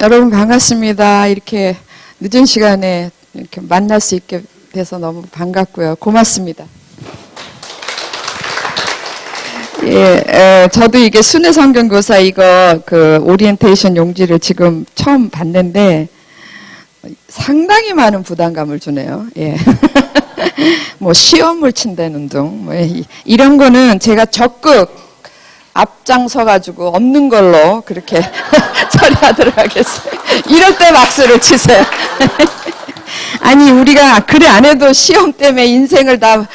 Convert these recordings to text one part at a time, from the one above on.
여러분 반갑습니다. 이렇게 늦은 시간에 이렇게 만날 수 있게 돼서 너무 반갑고요. 고맙습니다. 예, 저도 이게 순회 성경교사 이거 그 오리엔테이션 용지를 지금 처음 봤는데 상당히 많은 부담감을 주네요. 예. 뭐 시험을 친다는 등 뭐 이런 거는 제가 적극 앞장서 가지고 없는 걸로 그렇게 처리하도록 하겠어요. 이럴 때 박수를 치세요. 아니 우리가 그래 안 해도 시험 때문에 인생을 다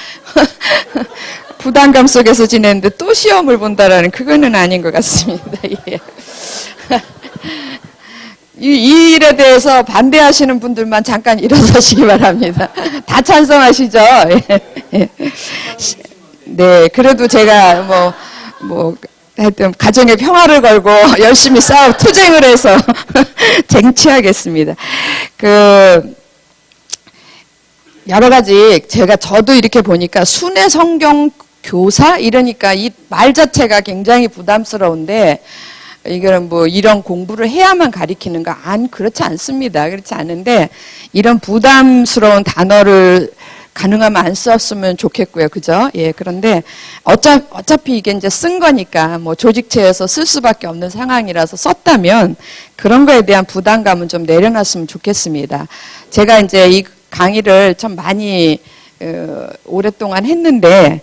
부담감 속에서 지내는데 또 시험을 본다라는 그거는 아닌 것 같습니다. 예. 이 일에 대해서 반대하시는 분들만 잠깐 일어서시기 바랍니다. 다 찬성하시죠? 예. 네, 그래도 제가 하여튼 가정의 평화를 걸고 열심히 투쟁을 해서 쟁취하겠습니다. 여러 가지 저도 이렇게 보니까 순회 성경 교사 이러니까 이 말 자체가 굉장히 부담스러운데 이거는 뭐 이런 공부를 해야만 가리키는가? 그렇지 않습니다. 그렇지 않은데 이런 부담스러운 단어를 가능하면 안 썼으면 좋겠고요. 그죠? 예, 그런데 어차피 이게 이제 쓴 거니까 뭐 조직체에서 쓸 수밖에 없는 상황이라서 썼다면 그런 거에 대한 부담감은 좀 내려놨으면 좋겠습니다. 제가 이제 이 강의를 참 많이 오랫동안 했는데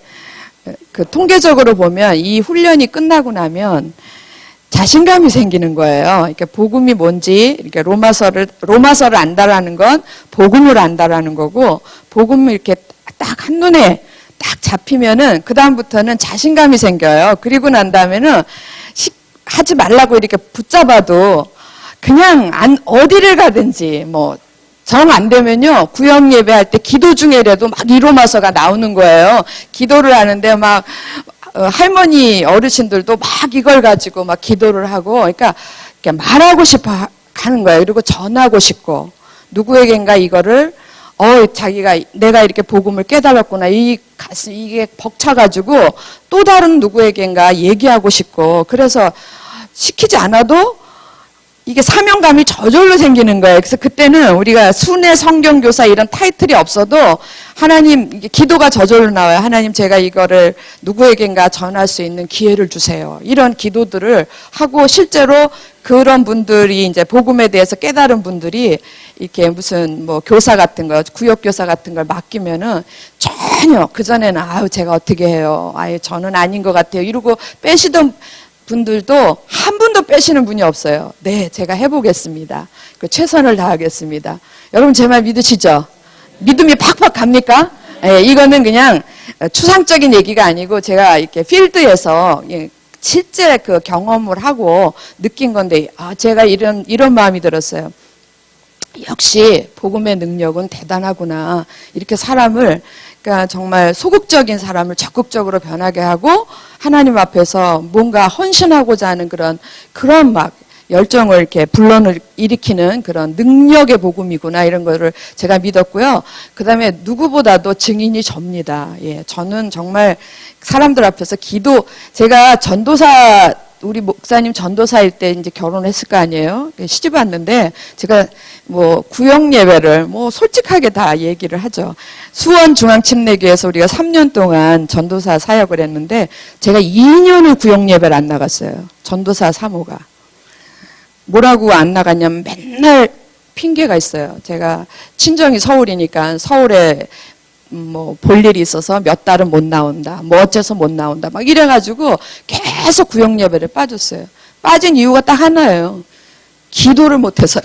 통계적으로 보면 이 훈련이 끝나고 나면 자신감이 생기는 거예요. 이렇게 복음이 뭔지, 이렇게 로마서를 안다라는 건 복음을 안다라는 거고, 복음을 이렇게 딱 한눈에 딱 잡히면은, 그다음부터는 자신감이 생겨요. 그리고 난 다음에는 하지 말라고 이렇게 붙잡아도 그냥 어디를 가든지 정 안 되면요, 구역 예배할 때 기도 중에라도 막 이 로마서가 나오는 거예요. 기도를 하는데 할머니 어르신들도 막 이걸 가지고 막 기도를 하고, 그러니까 말하고 싶어 하는 거예요. 그리고 전하고 싶고, 누구에겐가 이거를, 내가 이렇게 복음을 깨달았구나. 이게 벅차가지고 또 다른 누구에겐가 얘기하고 싶고, 그래서 시키지 않아도 이게 사명감이 저절로 생기는 거예요. 그래서 그때는 우리가 순회 성경교사 이런 타이틀이 없어도 하나님, 기도가 저절로 나와요. 하나님 제가 이거를 누구에겐가 전할 수 있는 기회를 주세요. 이런 기도들을 하고 실제로 그런 분들이 이제 복음에 대해서 깨달은 분들이 이렇게 무슨 교사 같은 거, 구역교사 같은 걸 맡기면은 전혀 그전에는 제가 어떻게 해요. 저는 아닌 것 같아요. 이러고 빼시던 분들도 한 분도 빼시는 분이 없어요. 네, 제가 해보겠습니다. 최선을 다하겠습니다. 여러분 제 말 믿으시죠? 믿음이 팍팍 갑니까? 네, 이거는 그냥 추상적인 얘기가 아니고 제가 이렇게 필드에서 실제 그 경험을 하고 느낀 건데, 제가 이런 마음이 들었어요. 역시 복음의 능력은 대단하구나. 이렇게 그러니까 정말 소극적인 사람을 적극적으로 변하게 하고 하나님 앞에서 뭔가 헌신하고자 하는 그런 막 열정을 이렇게 불러를 일으키는 그런 능력의 복음이구나, 이런 거를 제가 믿었고요. 그 다음에 누구보다도 증인이 접니다. 예, 저는 정말 사람들 앞에서 제가 우리 목사님 전도사일 때 이제 결혼했을 거 아니에요? 시집 왔는데, 제가 구역 예배를 솔직하게 다 얘기를 하죠. 수원중앙침례교회에서 우리가 3년 동안 전도사 사역을 했는데, 제가 2년을 구역 예배를 안 나갔어요. 전도사 사모가. 뭐라고 안 나갔냐면 맨날 핑계가 있어요. 제가 친정이 서울이니까 서울에 볼 일이 있어서 몇 달은 못 나온다. 어째서 못 나온다. 막 이래가지고 계속 구역 예배를 빠졌어요. 빠진 이유가 딱 하나예요. 기도를 못해서요.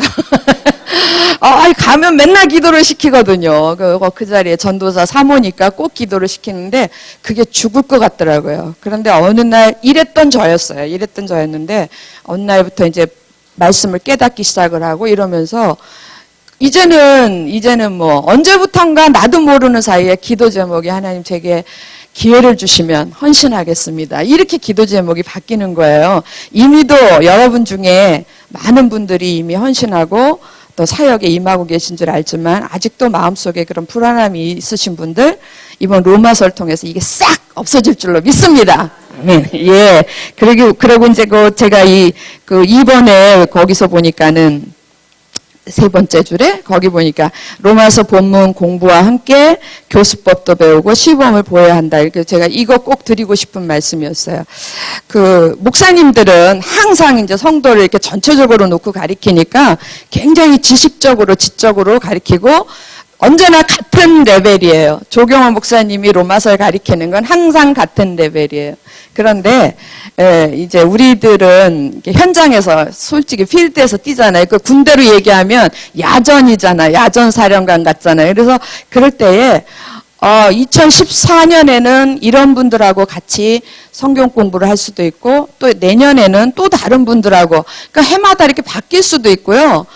가면 맨날 기도를 시키거든요. 그 자리에 전도사 사모니까 꼭 기도를 시키는데 그게 죽을 것 같더라고요. 그런데 어느 날 이랬던 저였는데 어느 날부터 이제 말씀을 깨닫기 시작을 하고 이러면서 이제는 언제부턴가 나도 모르는 사이에 기도 제목이 하나님 제게 기회를 주시면 헌신하겠습니다. 이렇게 기도 제목이 바뀌는 거예요. 이미도 여러분 중에 많은 분들이 이미 헌신하고 또 사역에 임하고 계신 줄 알지만 아직도 마음속에 그런 불안함이 있으신 분들, 이번 로마서를 통해서 이게 싹 없어질 줄로 믿습니다. 예. 그리고 이제 제가 이번에 거기서 보니까는 세 번째 줄에 거기 보니까 로마서 본문 공부와 함께 교수법도 배우고 시범을 보여야 한다. 이렇게 제가 이거 꼭 드리고 싶은 말씀이었어요. 목사님들은 항상 이제 성도를 이렇게 전체적으로 놓고 가리키니까 굉장히 지식적으로, 지적으로 가리키고 언제나 같은 레벨이에요. 조경호 목사님이 로마서를 가리키는 건 항상 같은 레벨이에요. 그런데 이제 우리들은 현장에서 솔직히 필드에서 뛰잖아요. 그 군대로 얘기하면 야전이잖아요. 야전 사령관 같잖아요. 그래서 그럴 때에 2014년에는 이런 분들하고 같이 성경 공부를 할 수도 있고 또 내년에는 또 다른 분들하고 그러니까 해마다 이렇게 바뀔 수도 있고요.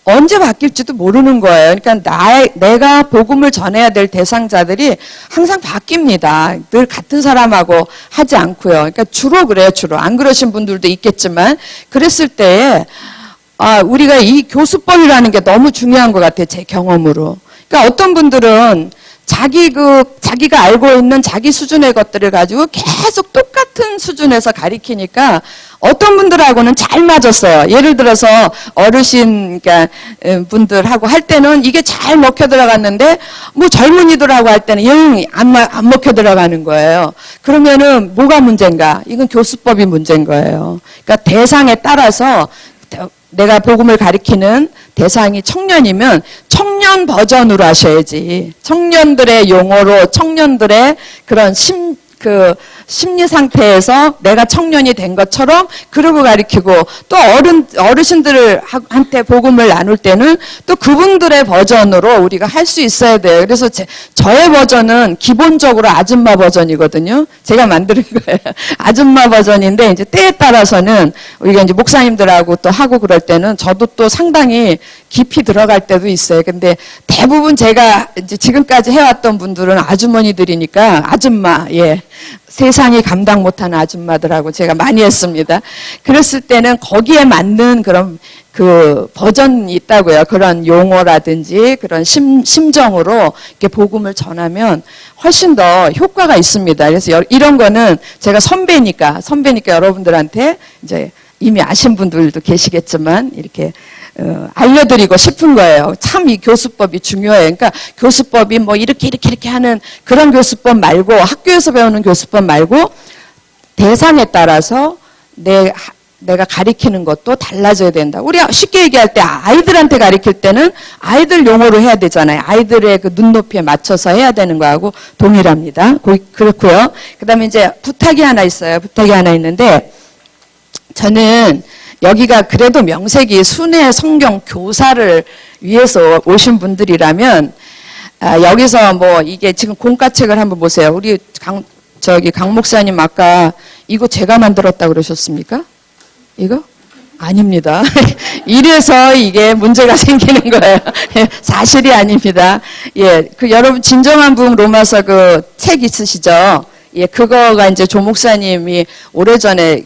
언제 바뀔지도 모르는 거예요. 그러니까 내가 복음을 전해야 될 대상자들이 항상 바뀝니다. 늘 같은 사람하고 하지 않고요. 그러니까 주로 그래요, 주로. 안 그러신 분들도 있겠지만, 그랬을 때에, 우리가 이 교수법이라는 게 너무 중요한 것 같아요, 제 경험으로. 그러니까 어떤 분들은 자기가 알고 있는 자기 수준의 것들을 가지고 계속 똑같은 수준에서 가리키니까 어떤 분들하고는 잘 맞았어요. 예를 들어서 어르신 분들하고 할 때는 이게 잘 먹혀 들어갔는데 뭐 젊은이들하고 할 때는 영 안 먹혀 들어가는 거예요. 그러면은 뭐가 문제인가? 이건 교수법이 문제인 거예요. 그러니까 대상에 따라서 내가 복음을 가리키는 대상이 청년이면 청년 버전으로 하셔야지. 청년들의 용어로 청년들의 그런 심리 상태에서 내가 청년이 된 것처럼 그러고 가리키고 또 어르신들한테 복음을 나눌 때는 또 그분들의 버전으로 우리가 할 수 있어야 돼요. 그래서 저의 버전은 기본적으로 아줌마 버전이거든요. 제가 만드는 거예요. 아줌마 버전인데 이제 때에 따라서는 우리가 이제 목사님들하고 또 하고 그럴 때는 저도 또 상당히 깊이 들어갈 때도 있어요. 근데 대부분 제가 이제 지금까지 해왔던 분들은 아주머니들이니까 아줌마, 예. 세상이 감당 못하는 아줌마들하고 제가 많이 했습니다. 그랬을 때는 거기에 맞는 그런 버전이 있다고요. 그런 용어라든지 그런 심정으로 이렇게 복음을 전하면 훨씬 더 효과가 있습니다. 그래서 이런 거는 제가 선배니까 여러분들한테 이제 이미 아신 분들도 계시겠지만 이렇게 알려드리고 싶은 거예요. 참 이 교수법이 중요해요. 그러니까 교수법이 뭐 이렇게 하는 그런 교수법 말고 학교에서 배우는 교수법 말고 대상에 따라서 내가 가리키는 것도 달라져야 된다. 우리 쉽게 얘기할 때 아이들한테 가리킬 때는 아이들 용어로 해야 되잖아요. 아이들의 그 눈높이에 맞춰서 해야 되는 거하고 동일합니다. 그렇고요. 그다음에 이제 부탁이 하나 있어요. 부탁이 하나 있는데 저는 여기가 그래도 명색이 순회 성경 교사를 위해서 오신 분들이라면 여기서 뭐 이게 지금 공과책을 한번 보세요. 우리 강 목사님 아까 이거 제가 만들었다 그러셨습니까? 이거? 아닙니다. 이래서 이게 문제가 생기는 거예요. 사실이 아닙니다. 예, 여러분 진정한 부흥 로마서 그 책 있으시죠? 예, 그거가 이제 조 목사님이 오래전에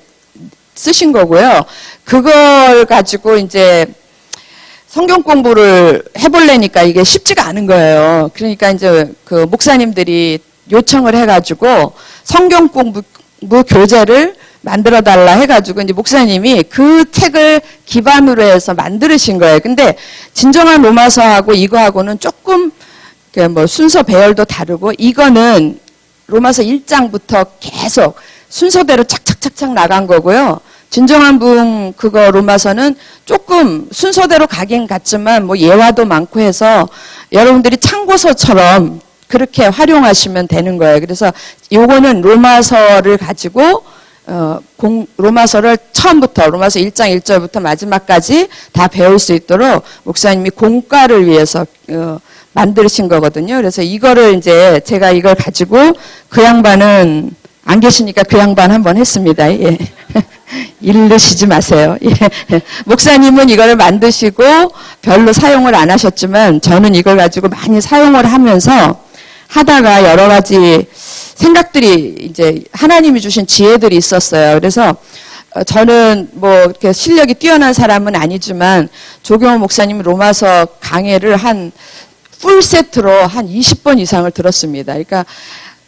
쓰신 거고요. 그걸 가지고 이제 성경 공부를 해보려니까 이게 쉽지가 않은 거예요. 그러니까 이제 그 목사님들이 요청을 해가지고 성경 공부 교재를 만들어 달라 해가지고 이제 목사님이 그 책을 기반으로 해서 만드신 거예요. 근데 진정한 로마서하고 이거하고는 조금 뭐 순서 배열도 다르고 이거는 로마서 1장부터 계속 순서대로 착착착착 나간 거고요. 진정한 부흥 그거 로마서는 조금 순서대로 가긴 갔지만 뭐 예화도 많고 해서 여러분들이 참고서처럼 그렇게 활용하시면 되는 거예요. 그래서 요거는 로마서를 가지고 로마서를 처음부터 로마서 1장 1절부터 마지막까지 다 배울 수 있도록 목사님이 공과를 위해서 만드신 거거든요. 그래서 이거를 이제 제가 이걸 가지고 그 양반은 안 계시니까 그 양반 한번 했습니다. 예. 일르시지 마세요. 예. 목사님은 이걸 만드시고 별로 사용을 안 하셨지만 저는 이걸 가지고 많이 사용을 하면서 하다가 여러 가지 생각들이 이제 하나님이 주신 지혜들이 있었어요. 그래서 저는 뭐 이렇게 실력이 뛰어난 사람은 아니지만 조경호 목사님 로마서 강해를 한 풀 세트로 한 20번 이상을 들었습니다. 그러니까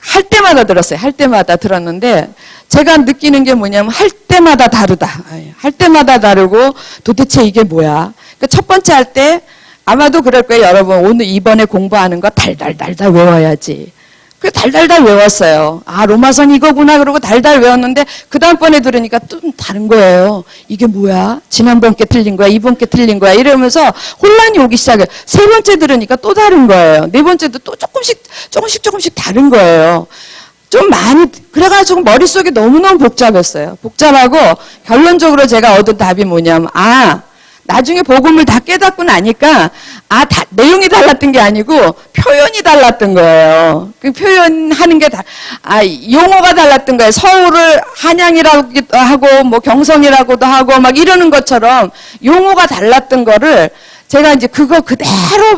할 때마다 들었어요. 할 때마다 들었는데 제가 느끼는 게 뭐냐면 할 때마다 다르다. 할 때마다 다르고 도대체 이게 뭐야. 그러니까 첫 번째 할 때 아마도 그럴 거예요. 여러분 오늘 이번에 공부하는 거 달달달달 외워야지. 그 달달달 외웠어요. 아 로마서는 이거구나 그러고 달달 외웠는데 그 다음번에 들으니까 좀 다른 거예요. 이게 뭐야? 지난번 게 틀린 거야? 이번 게 틀린 거야? 이러면서 혼란이 오기 시작해요. 세 번째 들으니까 또 다른 거예요. 네 번째도 또 조금씩 다른 거예요. 좀 많이 그래가지고 머릿속이 너무너무 복잡했어요. 복잡하고 결론적으로 제가 얻은 답이 뭐냐면 나중에 복음을 다 깨닫고 나니까 내용이 달랐던 게 아니고 표현이 달랐던 거예요. 그 표현하는 게 용어가 달랐던 거예요. 서울을 한양이라고도 하고 뭐 경성이라고도 하고 막 이러는 것처럼 용어가 달랐던 거를 제가 이제 그거 그대로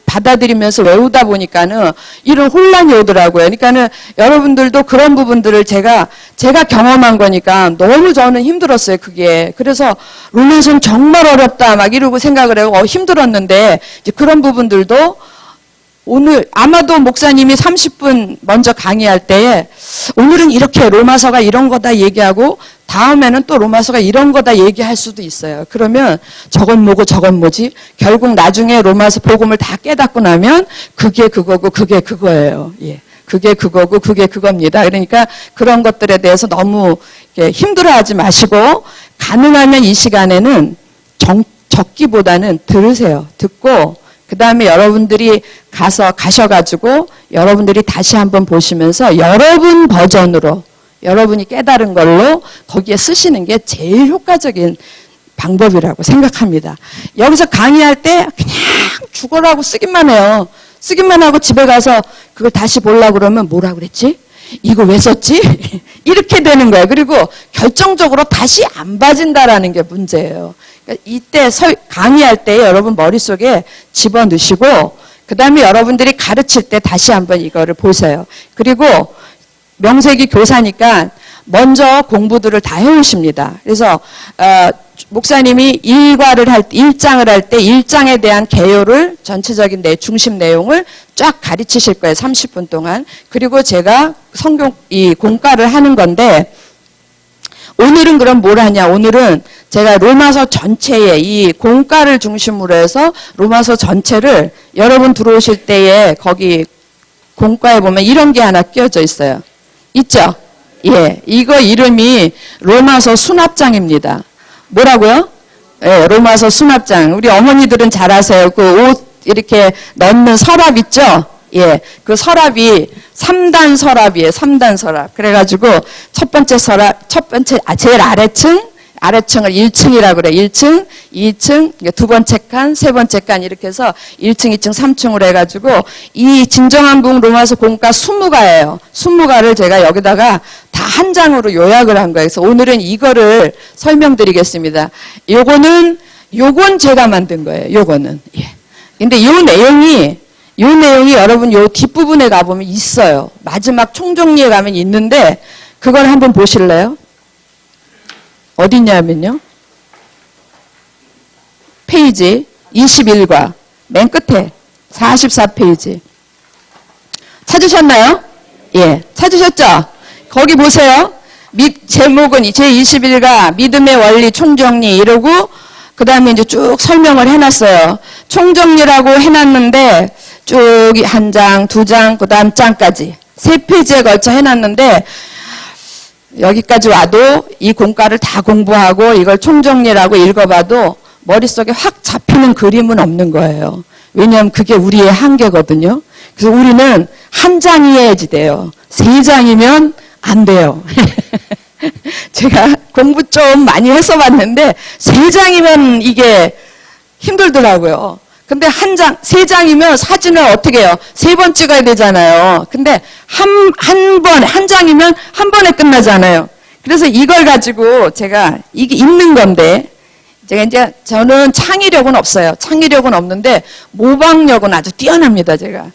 받아들이면서 외우다 보니까는 이런 혼란이 오더라고요. 그러니까는 여러분들도 그런 부분들을 제가 경험한 거니까 너무 저는 힘들었어요, 그게. 그래서 로마서는 정말 어렵다, 막 이러고 생각을 하고 힘들었는데, 이제 그런 부분들도 오늘 아마도 목사님이 30분 먼저 강의할 때에 오늘은 이렇게 로마서가 이런 거다 얘기하고 다음에는 또 로마서가 이런 거다 얘기할 수도 있어요. 그러면 저건 뭐고 저건 뭐지? 결국 나중에 로마서 복음을 다 깨닫고 나면 그게 그거고 그게 그거예요. 예. 그게 그거고 그게 그겁니다. 그러니까 그런 것들에 대해서 너무 힘들어하지 마시고 가능하면 이 시간에는 적기보다는 들으세요. 듣고 그 다음에 여러분들이 가셔가지고 여러분들이 다시 한번 보시면서 여러분 버전으로 여러분이 깨달은 걸로 거기에 쓰시는 게 제일 효과적인 방법이라고 생각합니다. 여기서 강의할 때 그냥 죽어라고 쓰기만 해요. 쓰기만 하고 집에 가서 그걸 다시 보려고 그러면 뭐라 그랬지? 이거 왜 썼지? 이렇게 되는 거예요. 그리고 결정적으로 다시 안 봐진다라는 게 문제예요. 그러니까 이때 강의할 때 여러분 머릿속에 집어넣으시고 그 다음에 여러분들이 가르칠 때 다시 한번 이거를 보세요. 그리고 명색이 교사니까 먼저 공부들을 다 해오십니다. 그래서 목사님이 1장을 할 때 1장에 대한 개요를 전체적인 중심 내용을 쫙 가르치실 거예요. 30분 동안. 그리고 제가 이 공과를 하는 건데 오늘은 그럼 뭘 하냐? 오늘은 제가 로마서 전체에 이 공과를 중심으로 해서 로마서 전체를 여러분 들어오실 때에 거기 공과에 보면 이런 게 하나 끼워져 있어요. 있죠? 예. 이거 이름이 로마서 수납장입니다. 뭐라고요? 예, 로마서 수납장. 우리 어머니들은 잘 아세요. 그 옷 이렇게 넣는 서랍 있죠? 예. 그 서랍이 3단 서랍이에요. 3단 서랍. 그래가지고 첫 번째 서랍, 제일 아래층을 1층이라고 그래요. 1층, 2층, 두 번째 칸, 세 번째 칸 이렇게 해서 1층, 2층, 3층으로 해가지고 이 진정한 붕 로마서 공과 20가예요. 20가를 제가 여기다가 다 한 장으로 요약을 한 거예요. 그래서 오늘은 이거를 설명드리겠습니다. 요건 제가 만든 거예요. 요거는. 예. 근데 요 내용이 여러분 요 뒷부분에 가보면 있어요. 마지막 총정리에 가면 있는데 그걸 한번 보실래요? 어디 있냐면요. 페이지 21과 맨 끝에 44페이지. 찾으셨나요? 예. 찾으셨죠? 거기 보세요. 제목은 제21가 믿음의 원리 총정리 이러고 그 다음에 이제 쭉 설명을 해놨어요. 총정리라고 해놨는데 쭉 한 장, 두 장, 그 다음 장까지 3페이지에 걸쳐 해놨는데 여기까지 와도 이 공과를 다 공부하고 이걸 총정리라고 읽어봐도 머릿속에 확 잡히는 그림은 없는 거예요. 왜냐하면 그게 우리의 한계거든요. 그래서 우리는 한 장이어야지 돼요. 3장이면 안 돼요. 제가 공부 좀 많이 해서 봤는데 3장이면 이게 힘들더라고요. 근데 3장이면 사진을 어떻게 해요? 3번 찍어야 되잖아요. 근데 한 장이면 한 번에 끝나잖아요. 그래서 이걸 가지고 제가 이게 읽는 건데 저는 창의력은 없어요. 창의력은 없는데 모방력은 아주 뛰어납니다, 제가.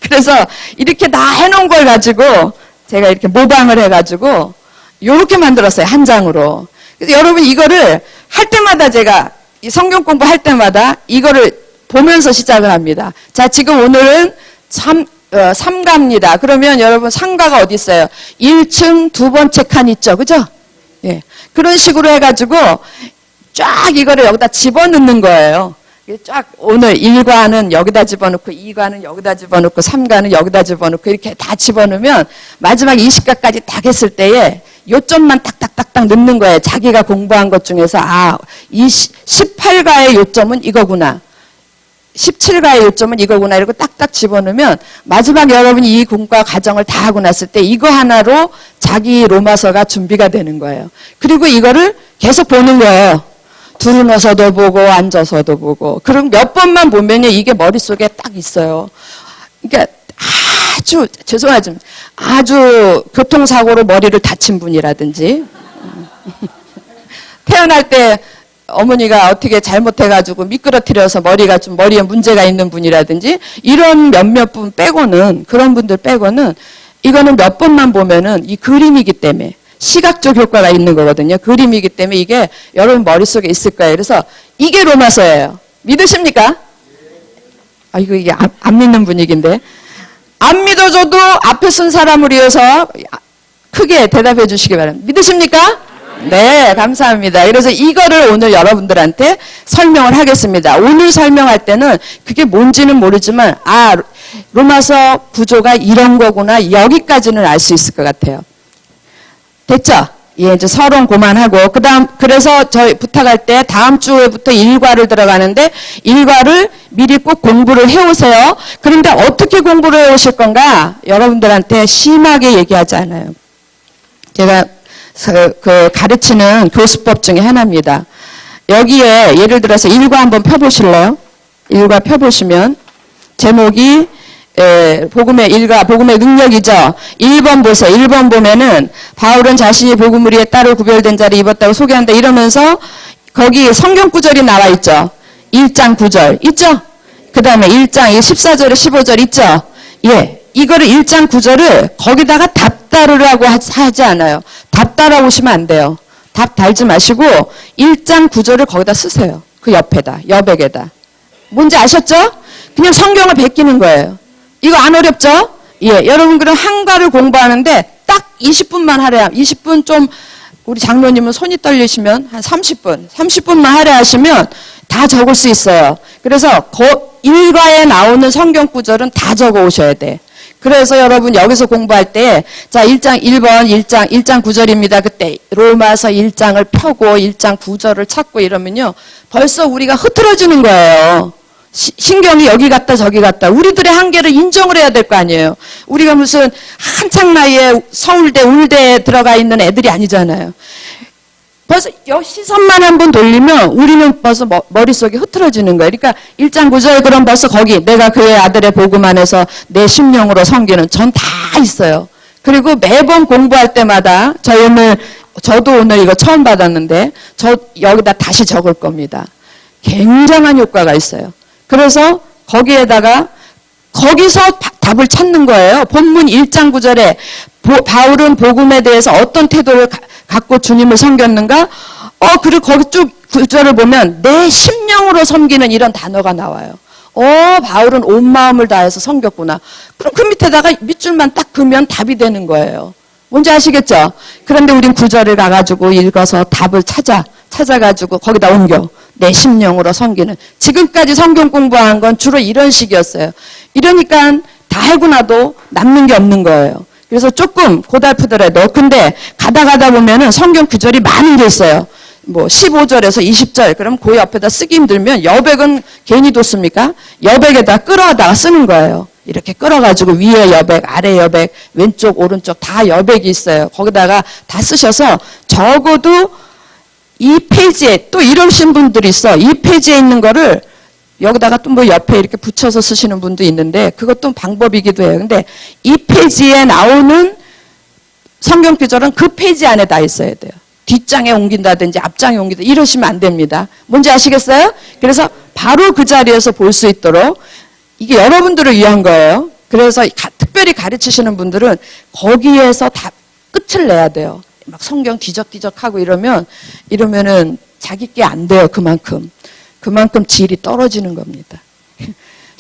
그래서 이렇게 다 해놓은 걸 가지고 제가 이렇게 모방을 해가지고 요렇게 만들었어요. 한 장으로. 그래서 여러분 이거를 할 때마다 제가 이 성경 공부할 때마다 이거를 보면서 시작을 합니다. 자, 지금 오늘은 상가입니다. 그러면 여러분 상가가 어디 있어요? 1층 두 번째 칸 있죠. 그죠? 예. 그런 식으로 해가지고 쫙 이거를 여기다 집어넣는 거예요. 쫙 오늘 1과는 여기다 집어넣고 2과는 여기다 집어넣고 3과는 여기다 집어넣고 이렇게 다 집어넣으면 마지막 20과까지 딱 했을 때에 요점만 딱딱딱딱 넣는 거예요. 자기가 공부한 것 중에서 이 18과의 요점은 이거구나. 17과의 요점은 이거구나. 이러고 딱딱 집어넣으면 마지막 여러분이 이 공과 과정을 다 하고 났을 때 이거 하나로 자기 로마서가 준비가 되는 거예요. 그리고 이거를 계속 보는 거예요. 두루너서도 보고 앉아서도 보고. 그럼 몇 번만 보면요. 이게 머릿속에 딱 있어요. 그러니까 아주 죄송하지만 아주 교통사고로 머리를 다친 분이라든지 태어날 때 어머니가 어떻게 잘못해가지고 미끄러뜨려서 머리에 문제가 있는 분이라든지 이런 몇몇 분 빼고는 그런 분들 빼고는 이거는 몇 번만 보면은 이 그림이기 때문에 시각적 효과가 있는 거거든요. 그림이기 때문에 이게 여러분 머릿속에 있을 거예요. 그래서 이게 로마서예요. 믿으십니까? 이게 안 믿는 분위기인데. 안 믿어줘도 앞에 쓴 사람을 위해서 크게 대답해 주시기 바랍니다. 믿으십니까? 네, 감사합니다. 그래서 이거를 오늘 여러분들한테 설명을 하겠습니다. 오늘 설명할 때는 그게 뭔지는 모르지만 로마서 구조가 이런 거구나 여기까지는 알 수 있을 것 같아요. 됐죠? 예, 이제 서론 그만하고 그래서 저희 부탁할 때 다음 주에부터 1과를 들어가는데 1과를 미리 꼭 공부를 해오세요. 그런데 어떻게 공부를 해오실 건가? 여러분들한테 심하게 얘기하지 않아요. 제가 그 가르치는 교수법 중에 하나입니다. 여기에 예를 들어서 1과 한번 펴보실래요? 1과 펴보시면 제목이 복음의 1과 복음의 능력이죠. 1번 보세요. 1번 보면은 바울은 자신이 복음을 위해 따로 구별된 자를 입었다고 소개한다 이러면서 거기 성경 구절이 나와 있죠. 1장 9절 있죠? 그 다음에 1장 14절에 15절 있죠? 예. 이거를 1장 9절을 거기다가 답 따르라고 하지 않아요. 답 따라오시면 안 돼요. 답 달지 마시고 1장 9절을 거기다 쓰세요. 그 옆에다, 여백에다. 뭔지 아셨죠? 그냥 성경을 베끼는 거예요. 이거 안 어렵죠? 예, 여러분 그럼 한과를 공부하는데 딱 20분만 하래요. 20분 좀 우리 장로님은 손이 떨리시면 한 30분만 하려 하시면 다 적을 수 있어요. 그래서 1과에 나오는 성경 구절은 다 적어 오셔야 돼. 그래서 여러분 여기서 공부할 때 자 1장 1번 1장 9절입니다. 그때 로마서 1장을 펴고 1장 9절을 찾고 이러면요. 벌써 우리가 흐트러지는 거예요. 신경이 여기 갔다 저기 갔다. 우리들의 한계를 인정을 해야 될 거 아니에요. 우리가 무슨 한창 나이에 서울대 울대에 들어가 있는 애들이 아니잖아요. 벌써 시선만 한번 돌리면 우리는 벌써 머릿속이 흐트러지는 거예요. 그러니까 1장 9절 그럼 벌써 거기 내가 그의 아들의 복음 안에서 내 심령으로 섬기는 전 다 있어요. 그리고 매번 공부할 때마다 저도 오늘 이거 처음 받았는데 저 여기다 다시 적을 겁니다. 굉장한 효과가 있어요. 그래서 거기서 답을 찾는 거예요. 본문 1장 9절에 바울은 복음에 대해서 어떤 태도를 갖고 주님을 섬겼는가? 그리고 거기 쭉 구절을 보면 내 심령으로 섬기는 이런 단어가 나와요. 바울은 온 마음을 다해서 섬겼구나. 그럼 그 밑에다가 밑줄만 딱 그으면 답이 되는 거예요. 뭔지 아시겠죠? 그런데 우린 구절을 가가지고 읽어서 답을 찾아가지고 거기다 옮겨. 내 심령으로 섬기는. 지금까지 성경 공부한 건 주로 이런 식이었어요. 이러니까 다 하고 나도 남는 게 없는 거예요. 그래서 조금 고달프더라도 근데 가다 보면은 성경 구절이 많은 게 있어요. 뭐 15절에서 20절 그럼 그 옆에다 쓰기 힘들면 여백은 괜히 뒀습니까? 여백에다 끌어다가 쓰는 거예요. 이렇게 끌어가지고 위에 여백, 아래 여백, 왼쪽, 오른쪽 다 여백이 있어요. 거기다가 다 쓰셔서 적어도 이 페이지에 또 이러신 분들이 있어. 이 페이지에 있는 거를 여기다가 또 뭐 옆에 이렇게 붙여서 쓰시는 분도 있는데 그것도 방법이기도 해요. 근데 이 페이지에 나오는 성경 구절은 그 페이지 안에 다 있어야 돼요. 뒷장에 옮긴다든지 앞장에 옮긴다 이러시면 안 됩니다. 뭔지 아시겠어요? 그래서 바로 그 자리에서 볼 수 있도록 이게 여러분들을 위한 거예요. 그래서 특별히 가르치시는 분들은 거기에서 다 끝을 내야 돼요. 막 성경 뒤적뒤적하고 이러면은 자기 게 안 돼요. 그만큼 질이 떨어지는 겁니다.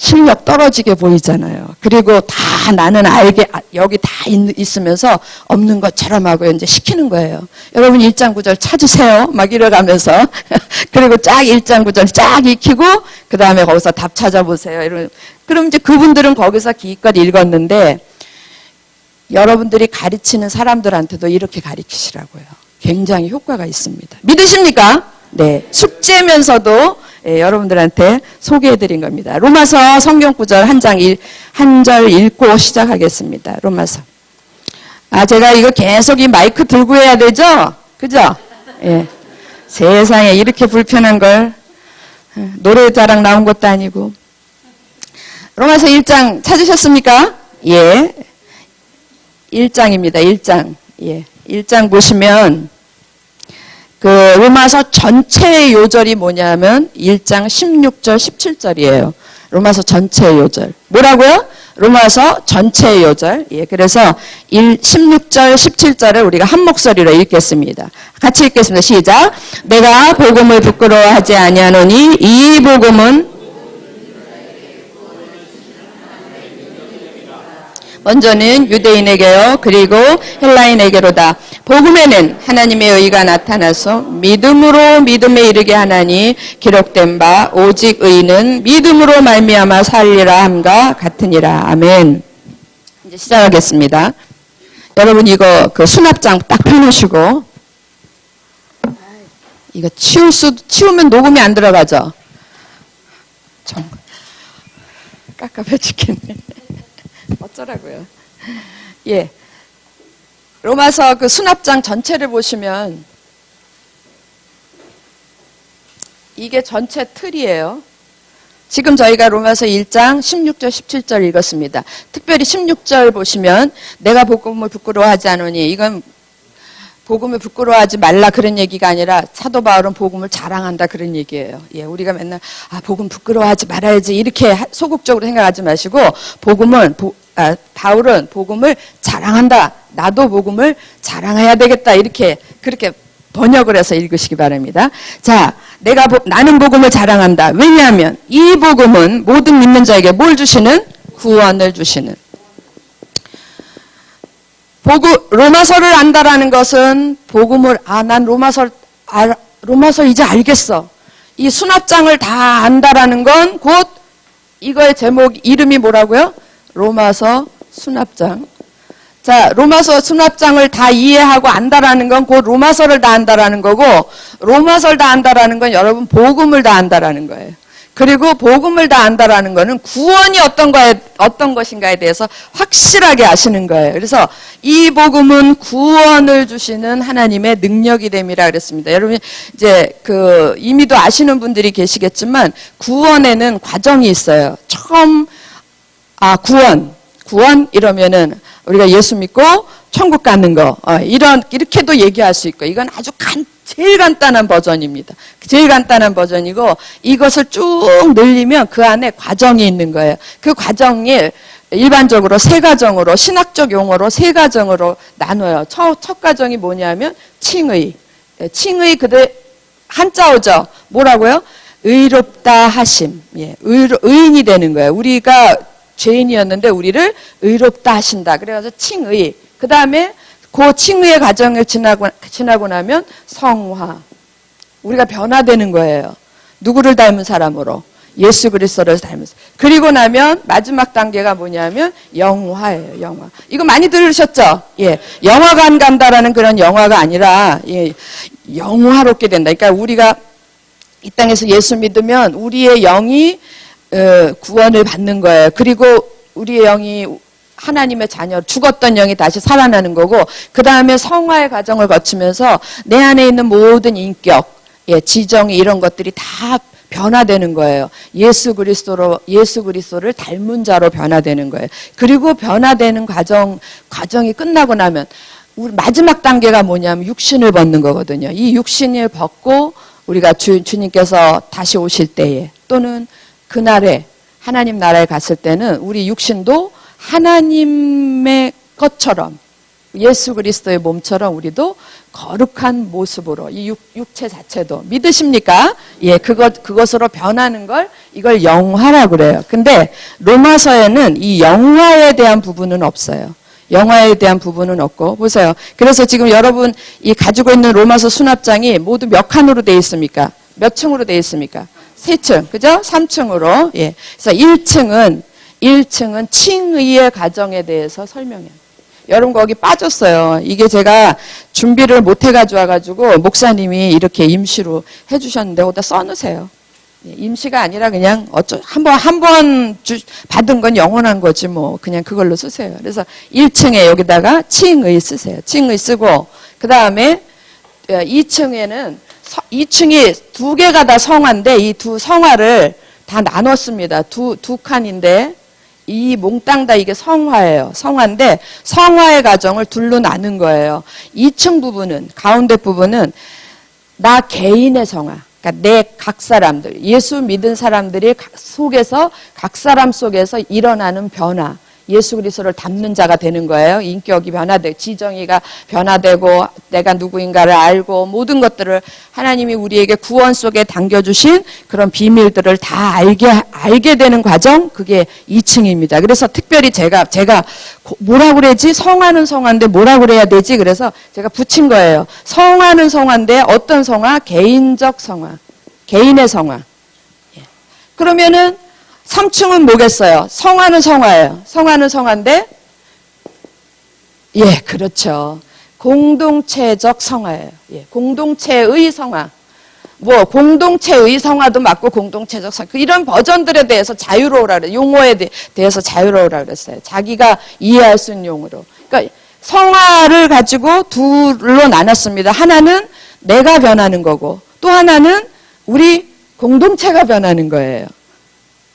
실력 떨어지게 보이잖아요. 그리고 다 나는 알게, 여기 다 있으면서 없는 것처럼 하고 이제 시키는 거예요. 여러분 1장 9절 찾으세요. 막 이래가면서. 그리고 쫙 1장 9절 쫙 익히고, 그 다음에 거기서 답 찾아보세요. 그럼 이제 그분들은 거기서 기껏 읽었는데, 여러분들이 가르치는 사람들한테도 이렇게 가르치시라고요. 굉장히 효과가 있습니다. 믿으십니까? 네. 숙제면서도 예, 여러분들한테 소개해드린 겁니다. 로마서 성경 구절 한 절 읽고 시작하겠습니다. 로마서. 제가 이거 계속 이 마이크 들고 해야 되죠? 그죠? 예. 세상에 이렇게 불편한 걸. 노래자랑 나온 것도 아니고. 로마서 1장 찾으셨습니까? 예. 1장입니다. 1장. 예. 1장 보시면, 로마서 전체의 요절이 뭐냐면 1장 16절, 17절이에요. 로마서 전체의 요절. 뭐라고요? 로마서 전체의 요절. 예, 그래서 16절, 17절을 우리가 한 목소리로 읽겠습니다. 같이 읽겠습니다. 시작. 내가 복음을 부끄러워하지 아니하노니 이 복음은 먼저는 유대인에게요, 그리고 헬라인에게로다. 복음에는 하나님의 의가 나타나서 믿음으로 믿음에 이르게 하나니 기록된 바 오직 의는 믿음으로 말미암아 살리라 함과 같으니라. 아멘. 이제 시작하겠습니다. 여러분 이거 수납장 딱 펴놓으시고, 이거 치우면 녹음이 안 들어가죠? 깝깝해 죽겠네. 어쩌라고요. 예. 로마서 수납장 전체를 보시면 이게 전체 틀이에요. 지금 저희가 로마서 1장 16절 17절 읽었습니다. 특별히 16절 보시면 내가 복음을 부끄러워하지 않으니, 이건 복음을 부끄러워하지 말라 그런 얘기가 아니라 사도 바울은 복음을 자랑한다 그런 얘기예요. 예, 우리가 맨날 복음 부끄러워하지 말아야지 이렇게 소극적으로 생각하지 마시고, 바울은 복음을 자랑한다. 나도 복음을 자랑해야 되겠다. 그렇게 번역을 해서 읽으시기 바랍니다. 자, 나는 복음을 자랑한다. 왜냐하면 이 복음은 모든 믿는 자에게 뭘 주시는? 구원을 주시는. 로마서를 안다라는 것은 난 로마서 이제 알겠어. 이 수납장을 다 안다라는 건 곧 이거의 이름이 뭐라고요? 로마서 수납장. 자, 로마서 수납장을 다 이해하고 안다라는 건 곧 로마서를 다 안다라는 거고, 로마서를 다 안다라는 건 여러분 복음을 다 안다라는 거예요. 그리고 복음을 다 안다라는 거는 구원이 어떤 것인가에 대해서 확실하게 아시는 거예요. 그래서 이 복음은 구원을 주시는 하나님의 능력이 됨이라 그랬습니다. 여러분 이제 이미도 아시는 분들이 계시겠지만 구원에는 과정이 있어요. 처음 구원 이러면은 우리가 예수 믿고 천국 가는 거, 이렇게도 얘기할 수 있고, 이건 아주 제일 간단한 버전입니다. 제일 간단한 버전이고, 이것을 쭉 늘리면 그 안에 과정이 있는 거예요. 그 과정이 일반적으로 세 가정으로, 신학적 용어로 세 가정으로 나눠요. 첫 가정이 뭐냐면 칭의. 칭의 한자어죠. 뭐라고요? 의롭다 하심. 예, 의인이 되는 거예요. 우리가 죄인이었는데 우리를 의롭다 하신다. 그래가지고 칭의. 그 다음에 그 칭의의 과정을 지나고 나면 성화. 우리가 변화되는 거예요. 누구를 닮은 사람으로? 예수 그리스도를 닮으면서. 그리고 나면 마지막 단계가 뭐냐면 영화예요. 영화. 이거 많이 들으셨죠? 예. 영화관 간다라는 그런 영화가 아니라, 예, 영화롭게 된다. 그러니까 우리가 이 땅에서 예수 믿으면 우리의 영이 구원을 받는 거예요. 그리고 우리의 영이 하나님의 자녀, 죽었던 영이 다시 살아나는 거고, 그 다음에 성화의 과정을 거치면서 내 안에 있는 모든 인격, 예, 지정이 이런 것들이 다 변화되는 거예요. 예수 그리스도를 닮은 자로 변화되는 거예요. 그리고 변화되는 과정이 끝나고 나면 우리 마지막 단계가 뭐냐면 육신을 벗는 거거든요. 이 육신을 벗고 우리가 주님께서 다시 오실 때에, 또는 그날에 하나님 나라에 갔을 때는 우리 육신도 하나님의 것처럼 예수 그리스도의 몸처럼 우리도 거룩한 모습으로 이 육체 자체도 믿으십니까? 예, 그것으로 변하는 걸 이걸 영화라고 그래요. 근데 로마서에는 이 영화에 대한 부분은 없어요. 영화에 대한 부분은 없고 보세요. 그래서 지금 여러분 이 가지고 있는 로마서 수납장이 모두 몇 칸으로 되어 있습니까? 몇 층으로 되어 있습니까? 3층, 그죠? 3층으로. 예. 그래서 1층은 칭의의 과정에 대해서 설명해요. 여러분 거기 빠졌어요. 이게 제가 준비를 못 해가지고 와가지고 목사님이 이렇게 임시로 해주셨는데 거기다 써놓으세요. 임시가 아니라 그냥 한번 받은 건 영원한 거지 뭐 그냥 그걸로 쓰세요. 그래서 1층에 여기다가 칭의 쓰세요. 칭의 쓰고 그 다음에 2층에는 2층이 2개가 다 성화인데 이 두 성화를 다 나눴습니다. 두 칸인데 이 몽땅 다 이게 성화예요. 성화인데 성화의 과정을 둘로 나눈 거예요. 2층 부분은 가운데 부분은 나 개인의 성화. 그러니까 내 각 사람들 예수 믿은 사람들이 속에서 각 사람 속에서 일어나는 변화. 예수 그리스도를 닮는 자가 되는 거예요. 인격이 변화되고 지정의가 변화되고 내가 누구인가를 알고 모든 것들을 하나님이 우리에게 구원 속에 당겨주신 그런 비밀들을 다 알게 되는 과정 그게 2층입니다. 그래서 특별히 제가 뭐라고 그래야지? 성화는 성화인데 뭐라고 그래야 되지? 그래서 제가 붙인 거예요. 성화는 성화인데 어떤 성화? 개인적 성화. 개인의 성화. 그러면은 3층은 뭐겠어요? 성화는 성화예요. 성화는 성화인데 예, 그렇죠. 공동체적 성화예요. 예, 공동체의 성화. 뭐 공동체의 성화도 맞고 공동체적 성화. 이런 버전들에 대해서 자유로우라 그래요. 용어에 대해서 자유로우라 그랬어요. 자기가 이해할 수 있는 용어로. 그러니까 성화를 가지고 둘로 나눴습니다. 하나는 내가 변하는 거고 또 하나는 우리 공동체가 변하는 거예요.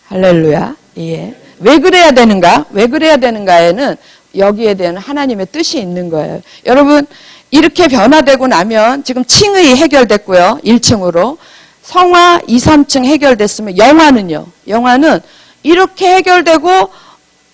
할렐루야. 예. 왜 그래야 되는가? 왜 그래야 되는가에는 여기에 대한 하나님의 뜻이 있는 거예요. 여러분, 이렇게 변화되고 나면 지금 칭의 해결됐고요. 1층으로. 성화 2, 3층 해결됐으면 영화는요. 영화는 이렇게 해결되고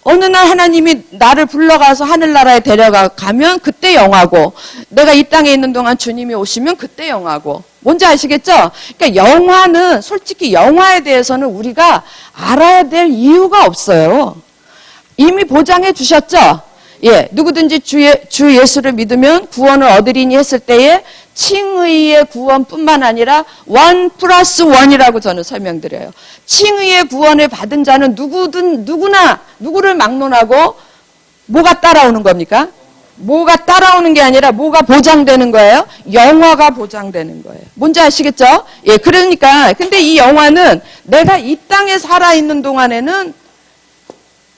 어느 날 하나님이 나를 불러가서 하늘나라에 데려가면 그때 영화고 내가 이 땅에 있는 동안 주님이 오시면 그때 영화고 뭔지 아시겠죠? 그러니까 영화는 솔직히 영화에 대해서는 우리가 알아야 될 이유가 없어요. 이미 보장해 주셨죠? 예, 누구든지 주 예수를 믿으면 구원을 얻으리니 했을 때에 칭의의 구원뿐만 아니라 1+1이라고 저는 설명드려요. 칭의의 구원을 받은 자는 누구나 누구를 막론하고 뭐가 따라오는 겁니까? 뭐가 따라오는 게 아니라 뭐가 보장되는 거예요? 영화가 보장되는 거예요. 뭔지 아시겠죠? 예, 그러니까 근데 이 영화는 내가 이 땅에 살아있는 동안에는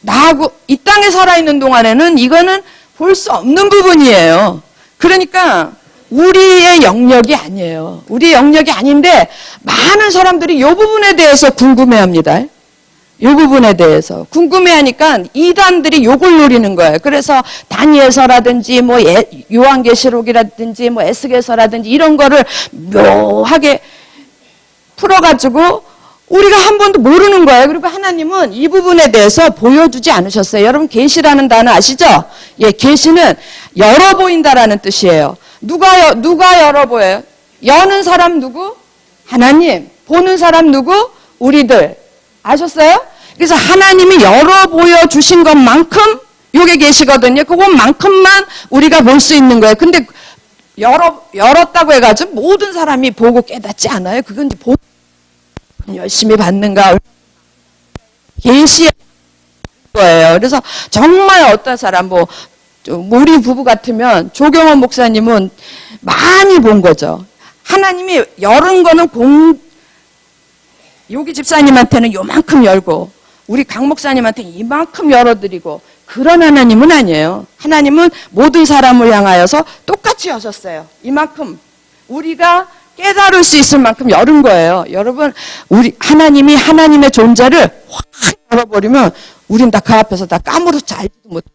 나하고 이 땅에 살아있는 동안에는 이거는 볼 수 없는 부분이에요. 그러니까 우리의 영역이 아니에요. 우리의 영역이 아닌데 많은 사람들이 이 부분에 대해서 궁금해합니다. 이 부분에 대해서 궁금해하니까 이단들이 욕을 노리는 거예요. 그래서 다니엘서라든지 뭐 요한계시록이라든지 뭐 에스겔서라든지 이런 거를 묘하게 풀어가지고 우리가 한 번도 모르는 거예요. 그리고 하나님은 이 부분에 대해서 보여주지 않으셨어요. 여러분 계시라는 단어 아시죠? 예, 계시는 열어 보인다라는 뜻이에요. 누가 열어 보여요? 여는 사람 누구? 하나님. 보는 사람 누구? 우리들. 아셨어요? 그래서 하나님이 열어 보여주신 것만큼 요게 계시거든요. 그것만큼만 우리가 볼 수 있는 거예요. 근데 열었다고 해가지고 모든 사람이 보고 깨닫지 않아요. 그건 열심히 받는가 계시의 거예요. 그래서 정말 어떤 사람 우리 부부 같으면 조경원 목사님은 많이 본 거죠. 하나님이 열은 거는 여기 집사님한테는 요만큼 열고 우리 강 목사님한테는 이만큼 열어드리고 그런 하나님은 아니에요. 하나님은 모든 사람을 향하여서 똑같이 여셨어요. 이만큼 우리가 깨달을 수 있을 만큼 열은 거예요. 여러분 하나님이 하나님의 존재를 확 열어버리면 우린 다 그 앞에서 다 까무러치 알지도 못해.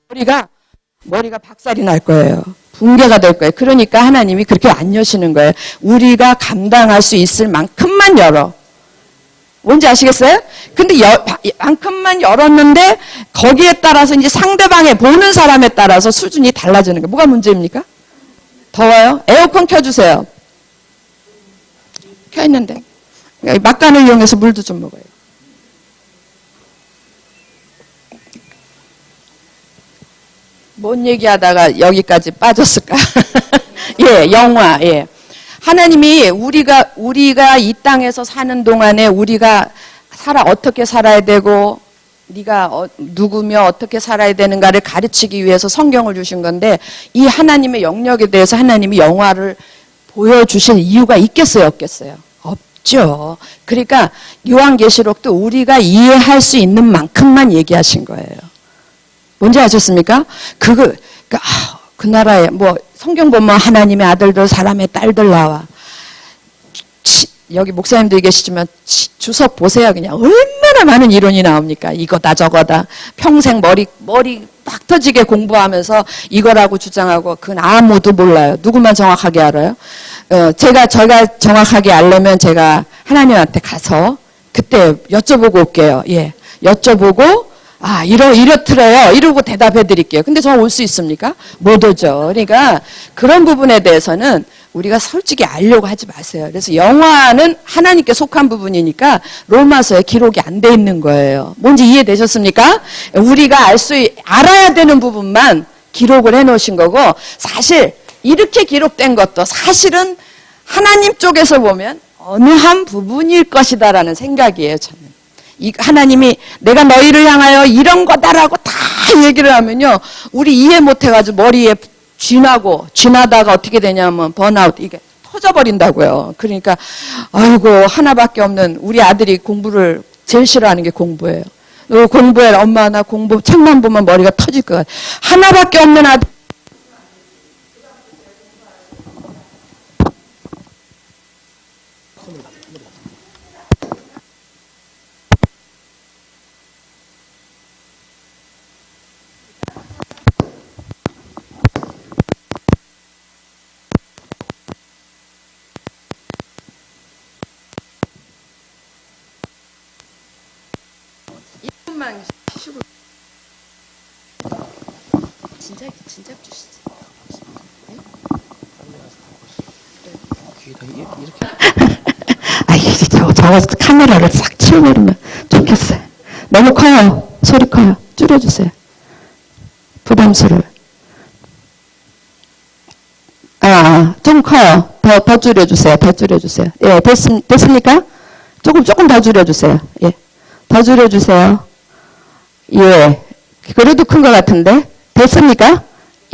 머리가 박살이 날 거예요. 붕괴가 될 거예요. 그러니까 하나님이 그렇게 안 여시는 거예요. 우리가 감당할 수 있을 만큼만 열어. 뭔지 아시겠어요? 근데 만큼만 열었는데 거기에 따라서 이제 상대방의 보는 사람에 따라서 수준이 달라지는 게 뭐가 문제입니까? 더워요? 에어컨 켜주세요. 켜있는데. 막간을 이용해서 물도 좀 먹어요. 뭔 얘기하다가 여기까지 빠졌을까? 예, 영화, 예. 하나님이 우리가 이 땅에서 사는 동안에 우리가 어떻게 살아야 되고, 네가 누구며 어떻게 살아야 되는가를 가르치기 위해서 성경을 주신 건데, 이 하나님의 영역에 대해서 하나님이 영화를 보여주실 이유가 있겠어요, 없겠어요? 없죠. 그러니까 요한계시록도 우리가 이해할 수 있는 만큼만 얘기하신 거예요. 뭔지 아셨습니까? 그 나라에 성경 보면 하나님의 아들들 사람의 딸들 나와. 여기 목사님들이 계시지만 주석 보세요. 그냥 얼마나 많은 이론이 나옵니까? 이거다 저거다. 평생 머리 빡 터지게 공부하면서 이거라고 주장하고 그건 아무도 몰라요. 누구만 정확하게 알아요? 제가 정확하게 알려면 제가 하나님한테 가서 그때 여쭤보고 올게요. 예. 여쭤보고 이렇더래요. 이러고 대답해 드릴게요. 근데 저 올 수 있습니까? 못 오죠. 그러니까 그런 부분에 대해서는 우리가 솔직히 알려고 하지 마세요. 그래서 영화는 하나님께 속한 부분이니까 로마서에 기록이 안 돼 있는 거예요. 뭔지 이해되셨습니까? 우리가 알아야 되는 부분만 기록을 해 놓으신 거고, 사실 이렇게 기록된 것도 사실은 하나님 쪽에서 보면 어느 한 부분일 것이다라는 생각이에요, 저는. 하나님이 내가 너희를 향하여 이런 거다라고 다 얘기를 하면요, 우리 이해 못해가지고 머리에 쥐나다가 어떻게 되냐면 번아웃, 이게 터져버린다고요. 그러니까 아이고, 하나밖에 없는 우리 아들이 공부를 제일 싫어하는 게 공부예요. 너 공부해. 엄마 나 공부 책만 보면 머리가 터질 것 같아. 하나밖에 없는 아들. 쉬고. 진작 주시지. 저거 카메라를 싹 치워버리면 좋겠어요. 너무 커요. 소리 커요. 줄여주세요. 부담스러워요. 좀 커요. 더 줄여주세요. 더 줄여주세요. 예, 됐습니까? 조금 더 줄여주세요. 예, 더 줄여주세요. 예, 그래도 큰 것 같은데? 됐습니까?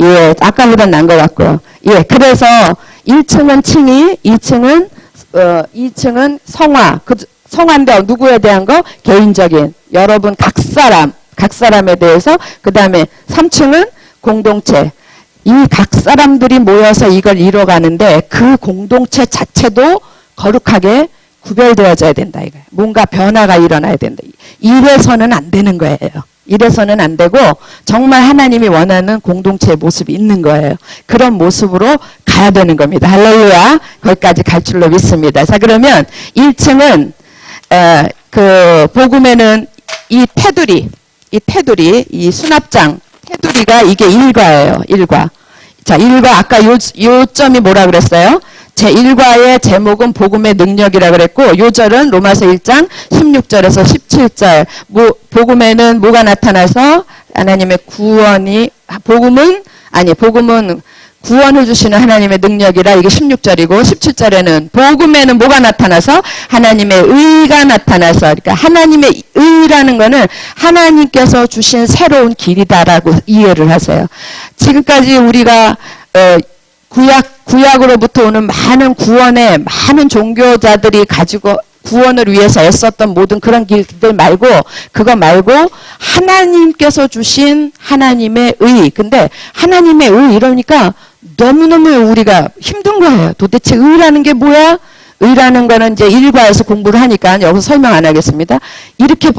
예, 아까보단 난 것 같고요. 예, 그래서 1층은 칭의, 2층은 성화. 성화인데 누구에 대한 거? 개인적인. 여러분 각 사람에 대해서. 그 다음에 3층은 공동체. 이 각 사람들이 모여서 이걸 이뤄가는데 그 공동체 자체도 거룩하게 구별되어져야 된다 이거예요. 뭔가 변화가 일어나야 된다. 이래서는 안 되는 거예요. 이래서는 안 되고 정말 하나님이 원하는 공동체의 모습이 있는 거예요. 그런 모습으로 가야 되는 겁니다. 할렐루야. 거기까지 갈 줄로 믿습니다. 자, 그러면 1층은 그 복음에는 이 테두리, 이 수납장 테두리가 이게 일과예요. 일과. 자, 일과 아까 요점이 뭐라 그랬어요? 제1과의 제목은 복음의 능력이라 그랬고, 요절은 로마서 1장 16절에서 17절. 복음에는 뭐가 나타나서 하나님의 복음은 구원을 주시는 하나님의 능력이라 이게 16절이고, 17절에는 복음에는 뭐가 나타나서 하나님의 의가 나타나서, 그러니까 하나님의 의라는 거는 하나님께서 주신 새로운 길이다라고 이해를 하세요. 지금까지 우리가 구약으로부터 오는 많은 많은 종교자들이 가지고 구원을 위해서 애썼던 모든 그런 길들 말고, 그거 말고 하나님께서 주신 하나님의 의. 근데 하나님의 의 이러니까 너무너무 우리가 힘든 거예요. 도대체 의라는 게 뭐야? 의라는 거는 이제 일과에서 공부를 하니까 여기서 설명 안 하겠습니다. 이렇게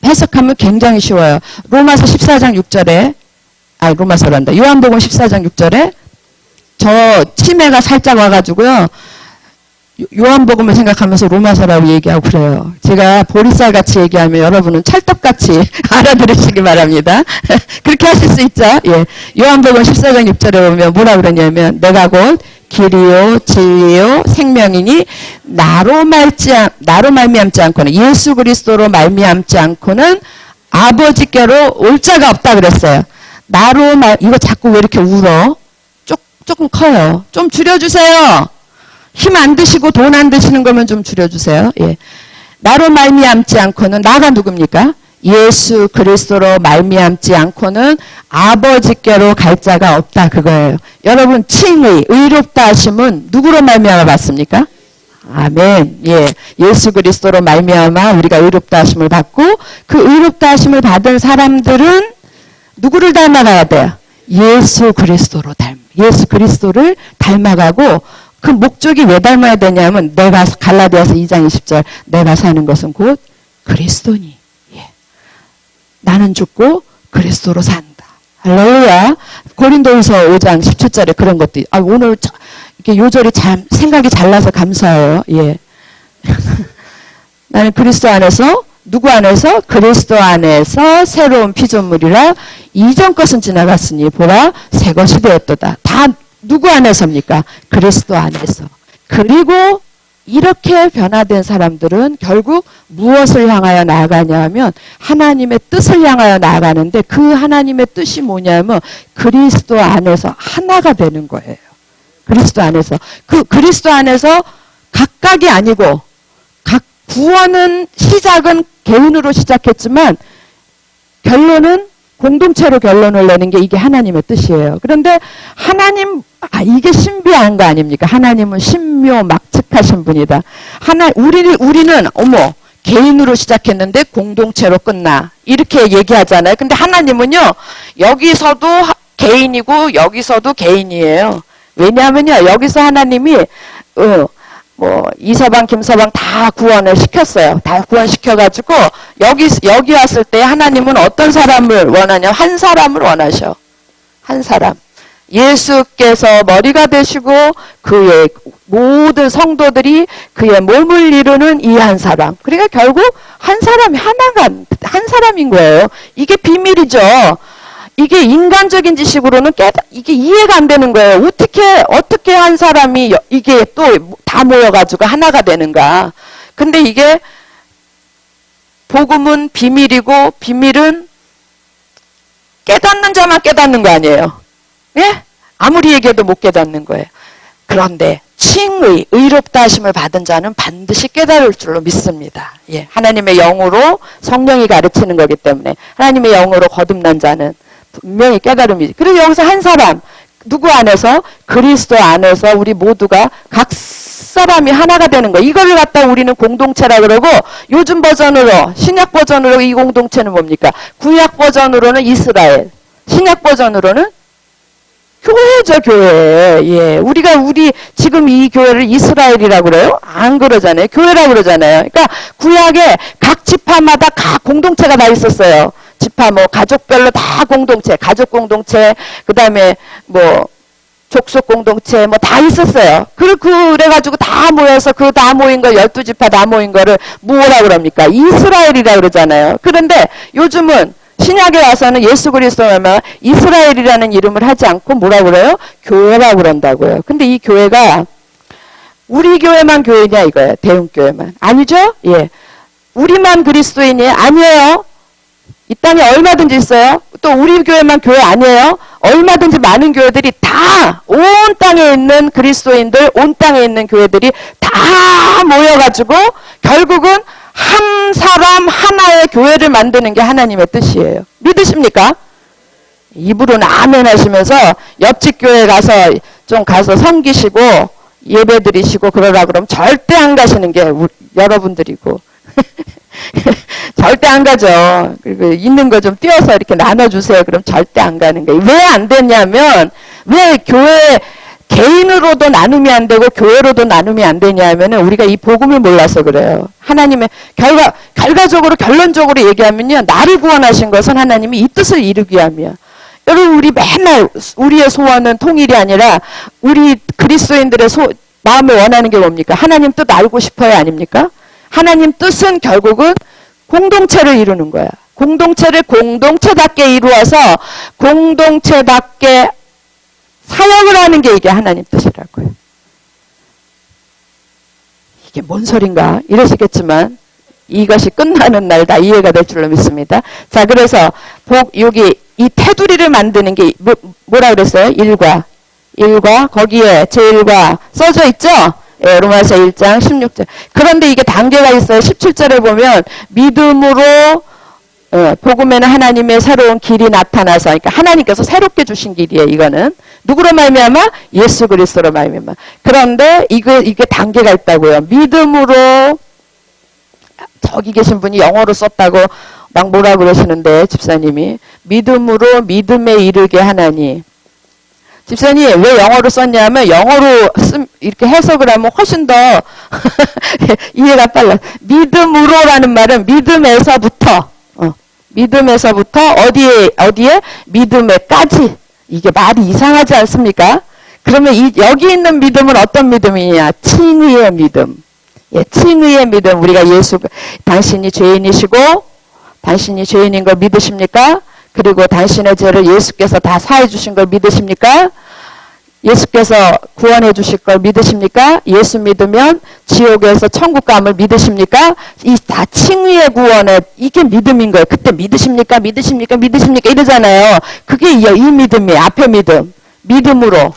해석하면 굉장히 쉬워요. 로마서 14장 6절에 로마서란다. 요한복음 14장 6절에 저 치매가 살짝 와가지고요. 요한복음을 생각하면서 로마서라고 얘기하고 그래요. 제가 보리쌀같이 얘기하면 여러분은 찰떡같이 알아들으시기 바랍니다. 그렇게 하실 수 있죠? 예. 요한복음 14장 6절에 보면 뭐라 그러냐면 내가 곧 길이요 진리요 생명이니 나로 말미암지 않고는 예수 그리스도로 말미암지 않고는 아버지께로 올 자가 없다 그랬어요. 이거 자꾸 왜 이렇게 울어? 조금 커요. 좀 줄여주세요. 힘 안 드시고 돈 안 드시는 거면 좀 줄여주세요. 예. 나로 말미암지 않고는 나가 누굽니까? 예수 그리스도로 말미암지 않고는 아버지께로 갈 자가 없다 그거예요. 여러분 칭의 의롭다 하심은 누구로 말미암아 받습니까? 아멘. 예. 예수 그리스도로 말미암아 우리가 의롭다 하심을 받고 그 의롭다 하심을 받은 사람들은 누구를 닮아가야 돼요? 예수 그리스도를 닮아가고 그 목적이 왜 닮아야 되냐면 내가 갈라디아서 2장 20절 내가 사는 것은 곧 그리스도니 예. 나는 죽고 그리스도로 산다. 할렐루야. 고린도후서 5장 17절에 그런 것도 오늘 이렇게 요절이 참 생각이 잘 나서 감사해요. 예. 나는 그리스도 안에서 누구 안에서? 그리스도 안에서 새로운 피조물이라 이전 것은 지나갔으니 보라 새 것이 되었도다. 다 누구 안에서입니까? 그리스도 안에서. 그리고 이렇게 변화된 사람들은 결국 무엇을 향하여 나아가냐 하면 하나님의 뜻을 향하여 나아가는데 그 하나님의 뜻이 뭐냐면 그리스도 안에서 하나가 되는 거예요. 그리스도 안에서. 그리스도 안에서 각각이 아니고 각 구원은 시작은 개인으로 시작했지만 결론은 공동체로 결론을 내는 게 이게 하나님의 뜻이에요. 그런데 이게 신비한 거 아닙니까? 하나님은 신묘 막측하신 분이다. 우리는 개인으로 시작했는데 공동체로 끝나. 이렇게 얘기하잖아요. 근데 하나님은요, 여기서도 개인이고 여기서도 개인이에요. 왜냐하면요, 여기서 하나님이 이서방, 김서방 다 구원을 시켰어요. 다 구원시켜가지고, 여기 왔을 때 하나님은 어떤 사람을 원하냐? 한 사람을 원하셔. 한 사람. 예수께서 머리가 되시고, 그의 모든 성도들이 그의 몸을 이루는 이 한 사람. 그러니까 결국 한 사람인 거예요. 이게 비밀이죠. 이게 인간적인 지식으로는 이게 이해가 안 되는 거예요. 어떻게 한 사람이 이게 또 다 모여가지고 하나가 되는가. 근데 이게 복음은 비밀이고 비밀은 깨닫는 자만 깨닫는 거 아니에요. 예? 아무리 얘기해도 못 깨닫는 거예요. 그런데 칭의, 의롭다 하심을 받은 자는 반드시 깨달을 줄로 믿습니다. 예. 하나님의 영으로 성령이 가르치는 거기 때문에 하나님의 영으로 거듭난 자는 분명히 깨달음이지. 그리고 여기서 한 사람, 누구 안에서? 그리스도 안에서 우리 모두가 각 사람이 하나가 되는 거예요. 이걸 갖다 우리는 공동체라 그러고 요즘 버전으로, 신약 버전으로 이 공동체는 뭡니까? 구약 버전으로는 이스라엘, 신약 버전으로는 교회죠, 교회. 예. 지금 이 교회를 이스라엘이라고 그래요? 안 그러잖아요. 교회라고 그러잖아요. 그러니까 구약에 각 지파마다 각 공동체가 다 있었어요. 지파 가족별로 다 공동체, 가족 공동체, 그 다음에 족속 공동체 다 있었어요. 그래가지고 다 모여서 그 다 모인 거 12지파 다 모인 거를 뭐라 그럽니까? 이스라엘이라 그러잖아요. 그런데 요즘은 신약에 와서는 예수 그리스도만 이스라엘이라는 이름을 하지 않고 뭐라 그래요? 교회라고 그런다고요. 근데 이 교회가 우리 교회만 교회냐 이거예요. 대형교회만. 아니죠? 예. 우리만 그리스도인이 아니에요. 이 땅에 얼마든지 있어요. 또 우리 교회만 교회 아니에요. 얼마든지 많은 교회들이 다 온 땅에 있는 그리스도인들, 온 땅에 있는 교회들이 다 모여가지고 결국은 한 사람 하나의 교회를 만드는 게 하나님의 뜻이에요. 믿으십니까? 입으로는 아멘 하시면서 옆집 교회 가서 섬기시고 예배 드리시고 그러라 그러면 절대 안 가시는 게 여러분들이고 절대 안 가죠. 그리고 있는 거 좀 띄워서 이렇게 나눠주세요. 그럼 절대 안 가는 거예요. 왜 안 되냐면 왜 교회 개인으로도 나눔이 안 되고 교회로도 나눔이 안 되냐 하면은 우리가 이 복음을 몰라서 그래요. 하나님의 결과적으로 결론적으로 얘기하면요. 나를 구원하신 것은 하나님이 이 뜻을 이루기 위함이야. 여러분 우리 맨날 우리의 소원은 통일이 아니라 우리 그리스도인들의 마음에 원하는 게 뭡니까? 하나님 뜻 알고 싶어요, 아닙니까? 하나님 뜻은 결국은 공동체를 이루는 거야. 공동체를 공동체답게 이루어서 공동체답게 사역을 하는 게 이게 하나님 뜻이라고요. 이게 뭔 소린가 이러시겠지만 이것이 끝나는 날 다 이해가 될 줄로 믿습니다. 자, 그래서 여기 이 테두리를 만드는 게 뭐라 그랬어요? 일과 거기에 제1과 써져 있죠? 예, 로마서 1장 16절. 그런데 이게 단계가 있어요. 17절에 보면 믿음으로 복음에는 하나님의 새로운 길이 나타나서, 그러니까 하나님께서 새롭게 주신 길이에요. 이거는 누구로 말미암아? 예수 그리스도로 말미암아. 그런데 이게 단계가 있다고요. 믿음으로, 저기 계신 분이 영어로 썼다고 막 뭐라 그러시는데 집사님이 믿음으로 믿음에 이르게 하나니. 집사님 왜 영어로 썼냐면 영어로 이렇게 해석을 하면 훨씬 더 이해가 빨라. 믿음으로라는 말은 믿음에서부터 어디에 믿음에까지. 이게 말이 이상하지 않습니까? 그러면 여기 있는 믿음은 어떤 믿음이냐? 칭의의 믿음. 예, 칭의의 믿음. 우리가 당신이 죄인이시고 당신이 죄인인 걸 믿으십니까? 그리고 당신의 죄를 예수께서 다 사해 주신 걸 믿으십니까? 예수께서 구원해 주실 걸 믿으십니까? 예수 믿으면 지옥에서 천국 감을 믿으십니까? 이 다 칭의의 구원에 이게 믿음인 거예요. 그때 믿으십니까? 이러잖아요. 그게 이 믿음이에요. 앞에 믿음. 믿음으로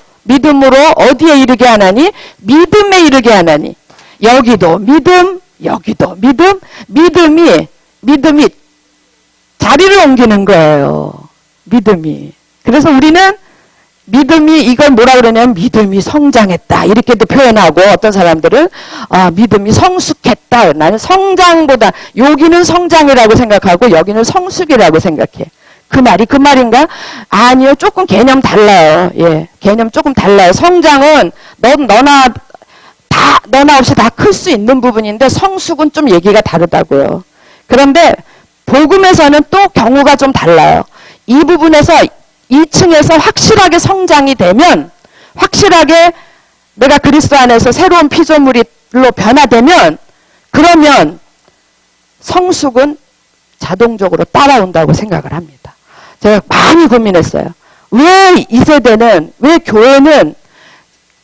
어디에 이르게 하나니? 믿음에 이르게 하나니. 여기도 믿음, 여기도 믿음. 믿음이 자리를 옮기는 거예요. 믿음이. 그래서 우리는 믿음이 이걸 뭐라 그러냐면 믿음이 성장했다 이렇게도 표현하고, 어떤 사람들은 믿음이 성숙했다. 나는 성장보다 여기는 성장이라고 생각하고 여기는 성숙이라고 생각해. 그 말인가? 아니요, 조금 개념 달라요. 예, 개념 조금 달라요. 성장은 너나 없이 다 클 수 있는 부분인데 성숙은 좀 얘기가 다르다고요. 그런데 복음에서는 또 경우가 좀 달라요. 이 부분에서 2층에서 확실하게 성장이 되면, 확실하게 내가 그리스도 안에서 새로운 피조물로 변화되면, 그러면 성숙은 자동적으로 따라온다고 생각을 합니다. 제가 많이 고민했어요. 왜 이 세대는, 왜 교회는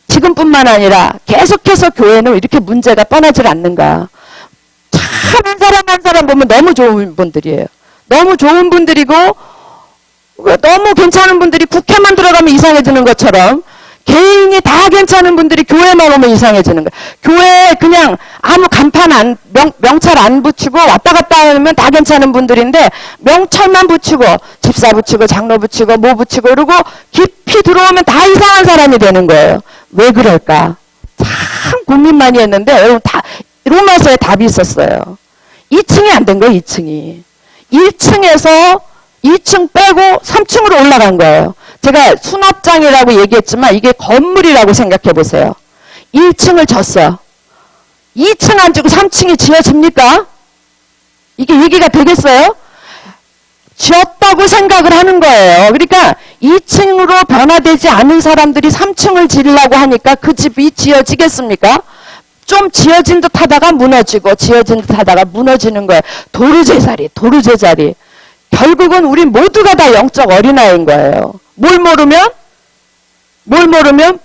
지금뿐만 아니라 계속해서 교회는 이렇게 문제가 떠나질 않는가. 참 한 사람 보면 너무 좋은 분들이에요. 너무 좋은 분들이고 너무 괜찮은 분들이 국회만 들어가면 이상해지는 것처럼 개인이 다 괜찮은 분들이 교회만 오면 이상해지는 거예요. 교회에 그냥 아무 간판 명찰 안 붙이고 왔다 갔다 하면 다 괜찮은 분들인데 명찰만 붙이고 집사 붙이고 장로 붙이고 뭐 붙이고 그러고 깊이 들어오면 다 이상한 사람이 되는 거예요. 왜 그럴까? 참 고민 많이 했는데 여러분 로마서에 답이 있었어요. 2층이 안 된 거예요. 2층이. 1층에서 2층 빼고 3층으로 올라간 거예요. 제가 수납장이라고 얘기했지만 이게 건물이라고 생각해 보세요. 1층을 졌어요. 2층 안 지고 3층이 지어집니까? 이게 얘기가 되겠어요? 지었다고 생각을 하는 거예요. 그러니까 2층으로 변화되지 않은 사람들이 3층을 지으려고 하니까 그 집이 지어지겠습니까? 좀 지어진 듯 하다가 무너지고 지어진 듯 하다가 무너지는 거예요. 도루제자리. 결국은 우리 모두가 다 영적 어린아이인 거예요. 뭘 모르면?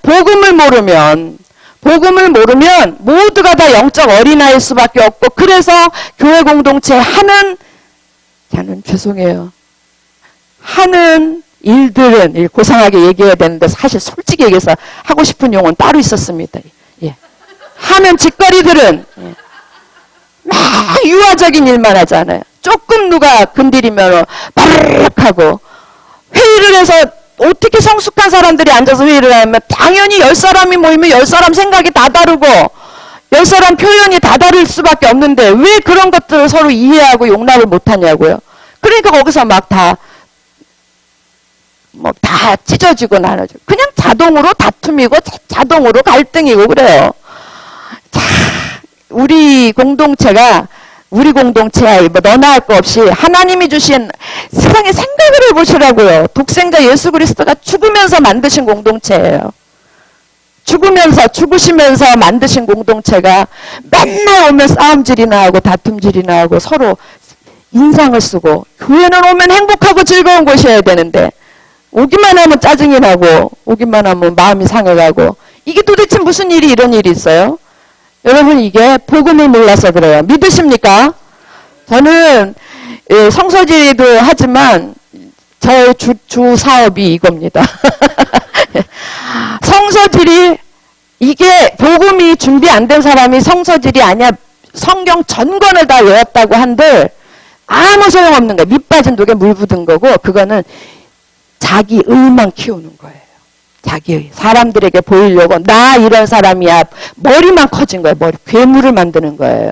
복음을 모르면 모두가 다 영적 어린아이일 수밖에 없고, 그래서 교회 공동체 저는 죄송해요. 하는 일들은, 고상하게 얘기해야 되는데 사실 솔직히 얘기해서 하고 싶은 용어는 따로 있었습니다. 예. 하는 짓거리들은 막 유아적인 일만 하잖아요. 조금 누가 건드리면 바르륵 하고, 회의를 해서 어떻게 성숙한 사람들이 앉아서 회의를 하면 당연히 10사람이 모이면 10사람 생각이 다 다르고 10사람 표현이 다 다를 수밖에 없는데 왜 그런 것들을 서로 이해하고 용납을 못하냐고요. 그러니까 거기서 막 다 찢어지고 나눠지고 그냥 자동으로 다툼이고 자동으로 갈등이고 그래요. 자, 우리 공동체야 너나 할 거 없이 하나님이 주신 세상의 생각을 해보시라고요. 독생자 예수 그리스도가 죽으면서 만드신 공동체예요. 죽으시면서 만드신 공동체가 맨날 오면 싸움질이나 하고 다툼질이나 하고 서로 인상을 쓰고, 교회는 오면 행복하고 즐거운 곳이어야 되는데 오기만 하면 짜증이 나고 오기만 하면 마음이 상해가고, 이게 도대체 무슨 일이 이런 일이 있어요? 여러분, 이게 복음을 몰라서 그래요. 믿으십니까? 저는 성서지도 하지만 저의 주 사업이 이겁니다. 성서질이, 이게 복음이 준비 안 된 사람이 성서질이 아니야 성경 전권을 다 외웠다고 한들 아무 소용없는 거예요. 밑 빠진 독에 물 붓은 거고, 그거는 자기 의만 키우는 거예요. 자기 의. 사람들에게 보이려고 나 이런 사람이야. 머리만 커진 거예요. 괴물을 만드는 거예요.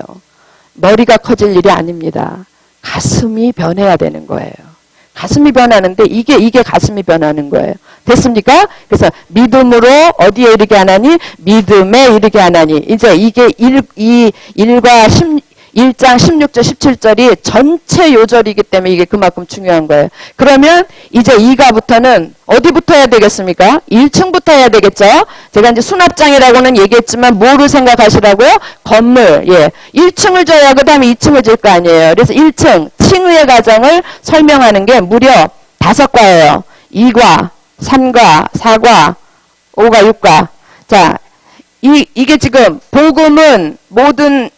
머리가 커질 일이 아닙니다. 가슴이 변해야 되는 거예요. 가슴이 변하는데 이게 가슴이 변하는 거예요. 됐습니까? 그래서 믿음으로 어디에 이르게 하나니? 믿음에 이르게 하나니. 이제 이게 1장 16절 17절이 전체 요절이기 때문에 이게 그만큼 중요한 거예요. 그러면 이제 2가부터는 어디부터 해야 되겠습니까? 1층부터 해야 되겠죠? 제가 이제 수납장이라고는 얘기했지만 뭐를 생각하시라고요? 건물. 예. 1층을 줘야 그 다음에 2층을 줄 거 아니에요. 그래서 1층, 칭의의 과정을 설명하는 게 무려 5과예요. 2과, 3과, 4과, 5과, 6과. 자, 이게 지금 복음은 모든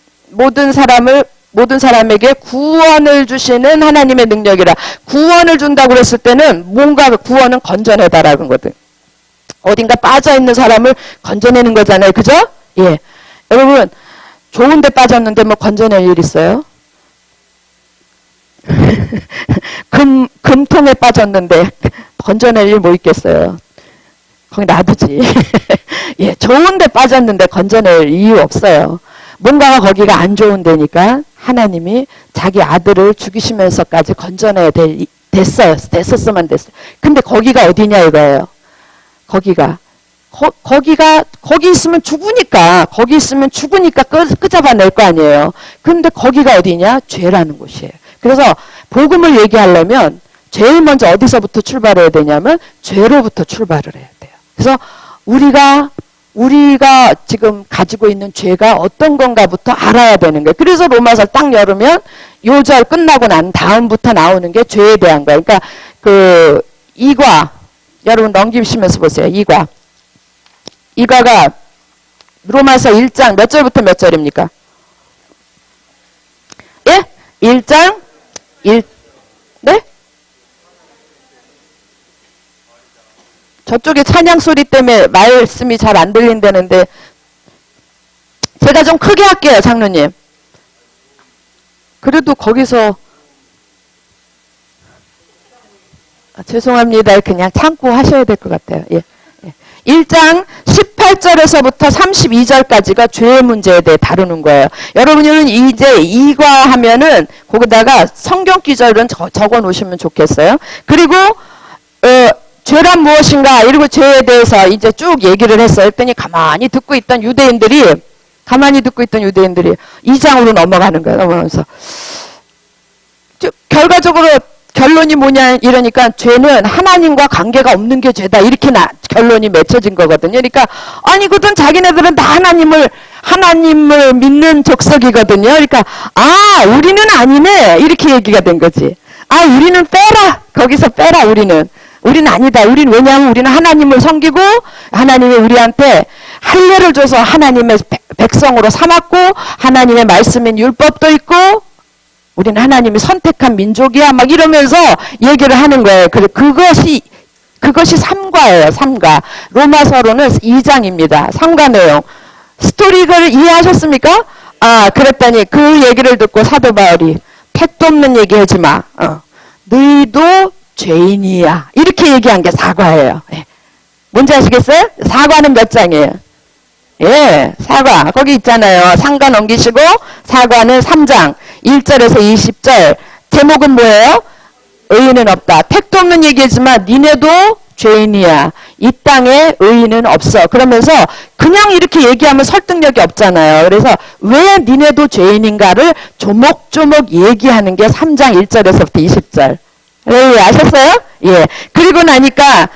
사람에게 구원을 주시는 하나님의 능력이라. 구원을 준다고 그랬을 때는 뭔가 구원은 건져내다라는 거든. 어딘가 빠져있는 사람을 건져내는 거잖아요. 그죠? 예. 여러분, 좋은데 빠졌는데 뭐 건져낼 일 있어요? 금통에 빠졌는데 건져낼 일 뭐 있겠어요? 거기 놔두지. 예, 좋은데 빠졌는데 건져낼 이유 없어요. 뭔가가 거기가 안 좋은 데니까 하나님이 자기 아들을 죽이시면서까지 건져내야 됐었으면 됐어요. 근데 거기가 어디냐 이거예요. 거기 있으면 죽으니까, 끄잡아낼 거 아니에요. 근데 거기가 어디냐? 죄라는 곳이에요. 그래서 복음을 얘기하려면 제일 먼저 어디서부터 출발해야 되냐면 죄로부터 출발을 해야 돼요. 그래서 우리가 지금 가지고 있는 죄가 어떤 건가부터 알아야 되는 거예요. 그래서 로마서를 딱 열으면 요절 끝나고 난 다음부터 나오는 게 죄에 대한 거예요. 그러니까 그 2과, 여러분 넘기시면서 보세요. 2과가 로마서 1장 몇 절부터 몇 절입니까? 예? 1장 1, 네? 저쪽에 찬양 소리 때문에 말씀이 잘 안 들린다는데 제가 좀 크게 할게요, 장로님. 그래도 거기서 죄송합니다. 그냥 참고 하셔야 될 것 같아요. 예. 1장 18절에서부터 32절까지가 죄의 문제에 대해 다루는 거예요. 여러분은 이제 2과 하면은 거기다가 성경 기절은 적어 놓으시면 좋겠어요. 그리고 죄란 무엇인가, 이러고 죄에 대해서 이제 쭉 얘기를 했어요. 했더니 가만히 듣고 있던 유대인들이 2장으로 넘어가는 거예요. 넘어가면서 결과적으로 결론이 뭐냐 이러니까 죄는 하나님과 관계가 없는 게 죄다, 이렇게 결론이 맺혀진 거거든요. 그러니까 아니거든, 자기네들은 다 하나님을 믿는 족속이거든요. 그러니까 우리는 아니네, 이렇게 얘기가 된 거지. 우리는 빼라, 거기서 빼라. 우리는 아니다. 왜냐하면 우리는 하나님을 섬기고 하나님이 우리한테 할례를 줘서 하나님의 백성으로 삼았고 하나님의 말씀인 율법도 있고 우리는 하나님이 선택한 민족이야, 막 이러면서 얘기를 하는 거예요. 그것이 3과예요. 3과. 로마서로는 2장입니다. 3과 내용. 스토리를 이해하셨습니까? 그랬더니 그 얘기를 듣고 사도 바울이 택도 없는 얘기 하지 마. 너희도 죄인이야. 이렇게 얘기한 게 4과예요. 예. 뭔지 아시겠어요? 4과는 몇 장이에요? 예, 4과. 거기 있잖아요. 3과 넘기시고 4과는 3장. 1절에서 20절. 제목은 뭐예요? 의인은 없다. 택도 없는 얘기지만 니네도 죄인이야. 이 땅에 의인은 없어. 그러면서 그냥 이렇게 얘기하면 설득력이 없잖아요. 그래서 왜 니네도 죄인인가를 조목조목 얘기하는 게 3장 1절에서부터 20절. 아셨어요? 예. 그리고 나니까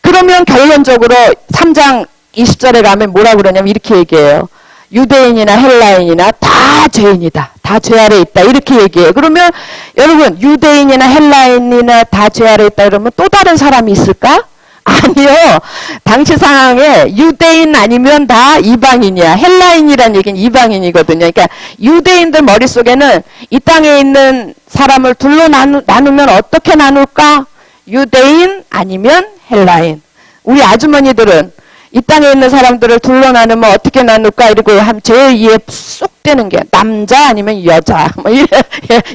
그러면 결론적으로 3장 20절에 가면 뭐라 그러냐면 이렇게 얘기해요. 유대인이나 헬라인이나 다 죄인이다. 다 죄 아래 있다. 이렇게 얘기해요. 그러면 여러분 유대인이나 헬라인이나 다 죄 아래 있다 그러면 또 다른 사람이 있을까? 아니요. 당시 상황에 유대인 아니면 다 이방인이야. 헬라인이란 얘기는 이방인이거든요. 그러니까 유대인들 머릿속에는 이 땅에 있는 사람을 둘로 나누면 어떻게 나눌까? 유대인 아니면 헬라인. 우리 아주머니들은 이 땅에 있는 사람들을 둘로 나누면 어떻게 나눌까? 이러고 하면 제일 이해 쏙 되는 게 남자 아니면 여자. 뭐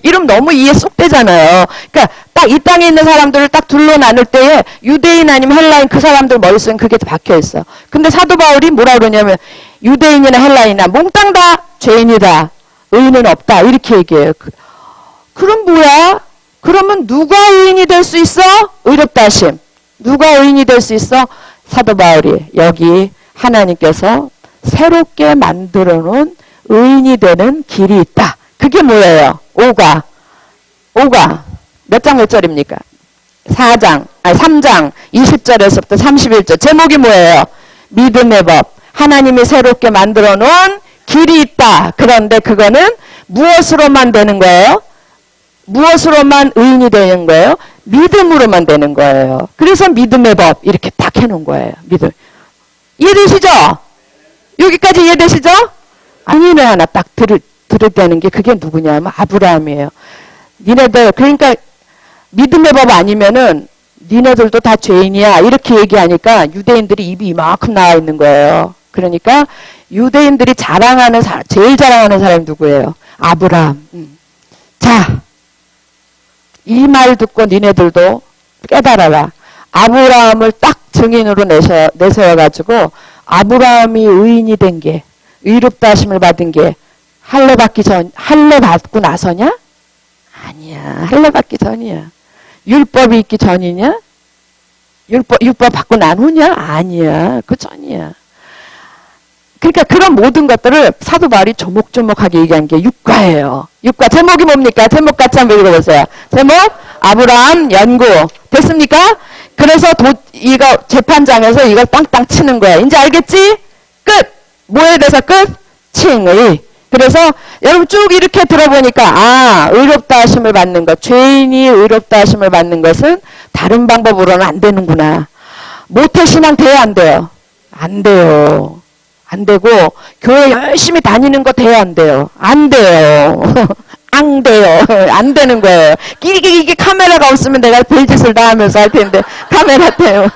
이름 너무 이해 쏙 되잖아요. 그러니까 딱 이 땅에 있는 사람들을 딱 둘로 나눌 때에 유대인 아니면 헬라인 그 사람들 머릿속엔 그게 박혀 있어. 근데 사도 바울이 뭐라 그러냐면 유대인이나 헬라인이나 몽땅 다 죄인이다. 의인은 없다. 이렇게 얘기해요. 그럼 뭐야? 그러면 누가 의인이 될 수 있어? 의롭다 하심. 누가 의인이 될 수 있어? 사도 바울이 여기 하나님께서 새롭게 만들어 놓은 의인이 되는 길이 있다. 그게 뭐예요? 5가 몇 장 몇 절입니까? 3장 20절에서부터 31절. 제목이 뭐예요? 믿음의 법. 하나님이 새롭게 만들어 놓은 길이 있다. 그런데 그거는 무엇으로만 되는 거예요? 무엇으로만 의인이 되는 거예요? 믿음으로만 되는 거예요. 그래서 믿음의 법 이렇게 딱 해놓은 거예요. 믿음. 이해되시죠? 여기까지 이해되시죠? 아니네 하나 딱 들으되는 게 그게 누구냐면 아브라함이에요. 니네들 그러니까 믿음의 법 아니면은 니네들도 다 죄인이야 이렇게 얘기하니까 유대인들이 입이 이만큼 나와 있는 거예요. 그러니까 유대인들이 자랑하는 제일 자랑하는 사람이 누구예요? 아브라함. 자, 이 말 듣고 니네들도 깨달아라. 아브라함을 딱 증인으로 내세워가지고 아브라함이 의인이 된 게 의롭다 하심을 받은 게 할례 받고 나서냐? 아니야. 할례 받기 전이야. 율법이 있기 전이냐? 율법 받고 난 후냐? 아니야. 그 전이야. 그러니까 그런 모든 것들을 사도 바울이 조목조목하게 얘기한 게 육과예요. 육과 제목이 뭡니까? 제목 같이 한번 읽어보세요. 제목 아브라함 연구 됐습니까? 그래서 이거 재판장에서 이걸 땅땅 치는 거야. 이제 알겠지? 끝. 뭐에 대해서 끝? 칭의. 그래서 여러분 쭉 이렇게 들어보니까 의롭다 하심을 받는 것, 죄인이 의롭다 하심을 받는 것은 다른 방법으로는 안 되는구나. 모태신앙 돼요 안 돼요? 안 돼요. 안 되고 교회 열심히 다니는 거 돼요 안 돼요? 안 돼요. 안 돼요. 안 되는 거예요. 이게 카메라가 없으면 내가 별짓을 다 하면서 할 텐데 카메라 때요.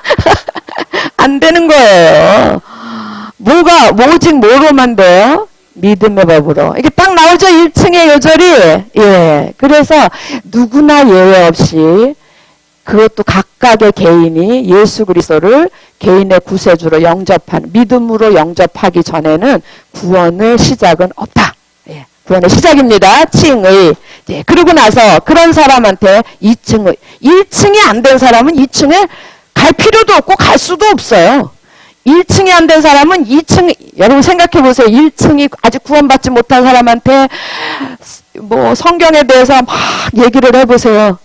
안 되는 거예요. 오직 뭐로만 돼요? 믿음의 법으로. 이게 딱 나오죠? 1층의 요절이. 예. 그래서 누구나 예외 없이 그것도 각각의 개인이 예수 그리스도를 개인의 구세주로 영접하는 믿음으로 영접하기 전에는 구원의 시작은 없다. 예. 구원의 시작입니다. 칭의. 예. 그러고 나서 그런 사람한테 2층의 1층이 안 된 사람은 2층에 갈 필요도 없고 갈 수도 없어요. 1층이 안 된 사람은 2층, 여러분 생각해 보세요. 1층이 아직 구원받지 못한 사람한테 뭐 성경에 대해서 막 얘기를 해보세요.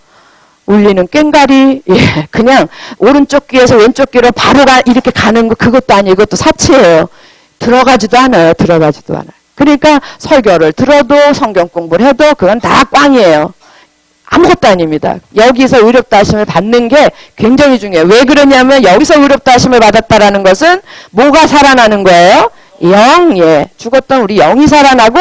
울리는 꽹가리, 예, 그냥 오른쪽 귀에서 왼쪽 귀로 바로 이렇게 가는 거 그것도 아니고 이것도 사치예요. 들어가지도 않아요. 그러니까 설교를 들어도 성경 공부를 해도 그건 다 꽝이에요. 아무것도 아닙니다. 여기서 의롭다 하심을 받는 게 굉장히 중요해요. 왜 그러냐면 여기서 의롭다 하심을 받았다라는 것은 뭐가 살아나는 거예요? 영, 예. 죽었던 우리 영이 살아나고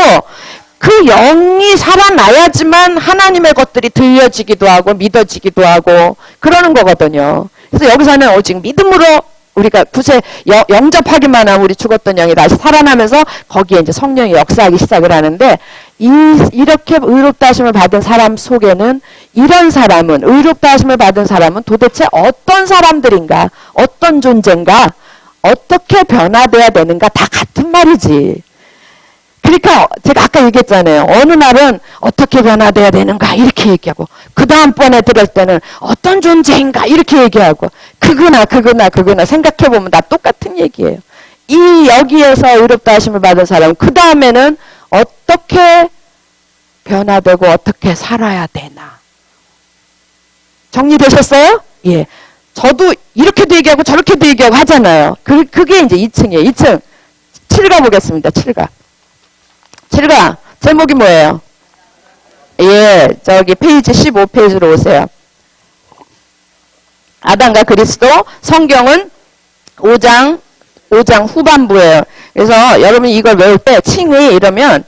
그 영이 살아나야지만 하나님의 것들이 들려지기도 하고 믿어지기도 하고 그러는 거거든요. 그래서 여기서는 오직 믿음으로 우리가 영접하기만 하면 우리 죽었던 영이 다시 살아나면서 거기에 이제 성령이 역사하기 시작을 하는데 이렇게 의롭다 하심을 받은 사람 속에는 이런 사람은 의롭다 하심을 받은 사람은 도대체 어떤 사람들인가 어떤 존재인가 어떻게 변화돼야 되는가 다 같은 말이지. 그러니까 제가 아까 얘기했잖아요. 어느 날은 어떻게 변화돼야 되는가 이렇게 얘기하고 그 다음번에 들을 때는 어떤 존재인가 이렇게 얘기하고 그거나 생각해보면 다 똑같은 얘기예요. 여기에서 의롭다 하심을 받은 사람은 그 다음에는 어떻게 변화되고 어떻게 살아야 되나. 정리되셨어요? 예. 저도 이렇게도 얘기하고 저렇게도 얘기하고 하잖아요. 그게 이제 2층이에요. 2층. 7가 보겠습니다. 7가. 7가. 제목이 뭐예요? 예, 저기 페이지 15페이지로 오세요. 아담과 그리스도. 성경은 5장 후반부예요. 그래서 여러분이 이걸 외울 때 칭의 이러면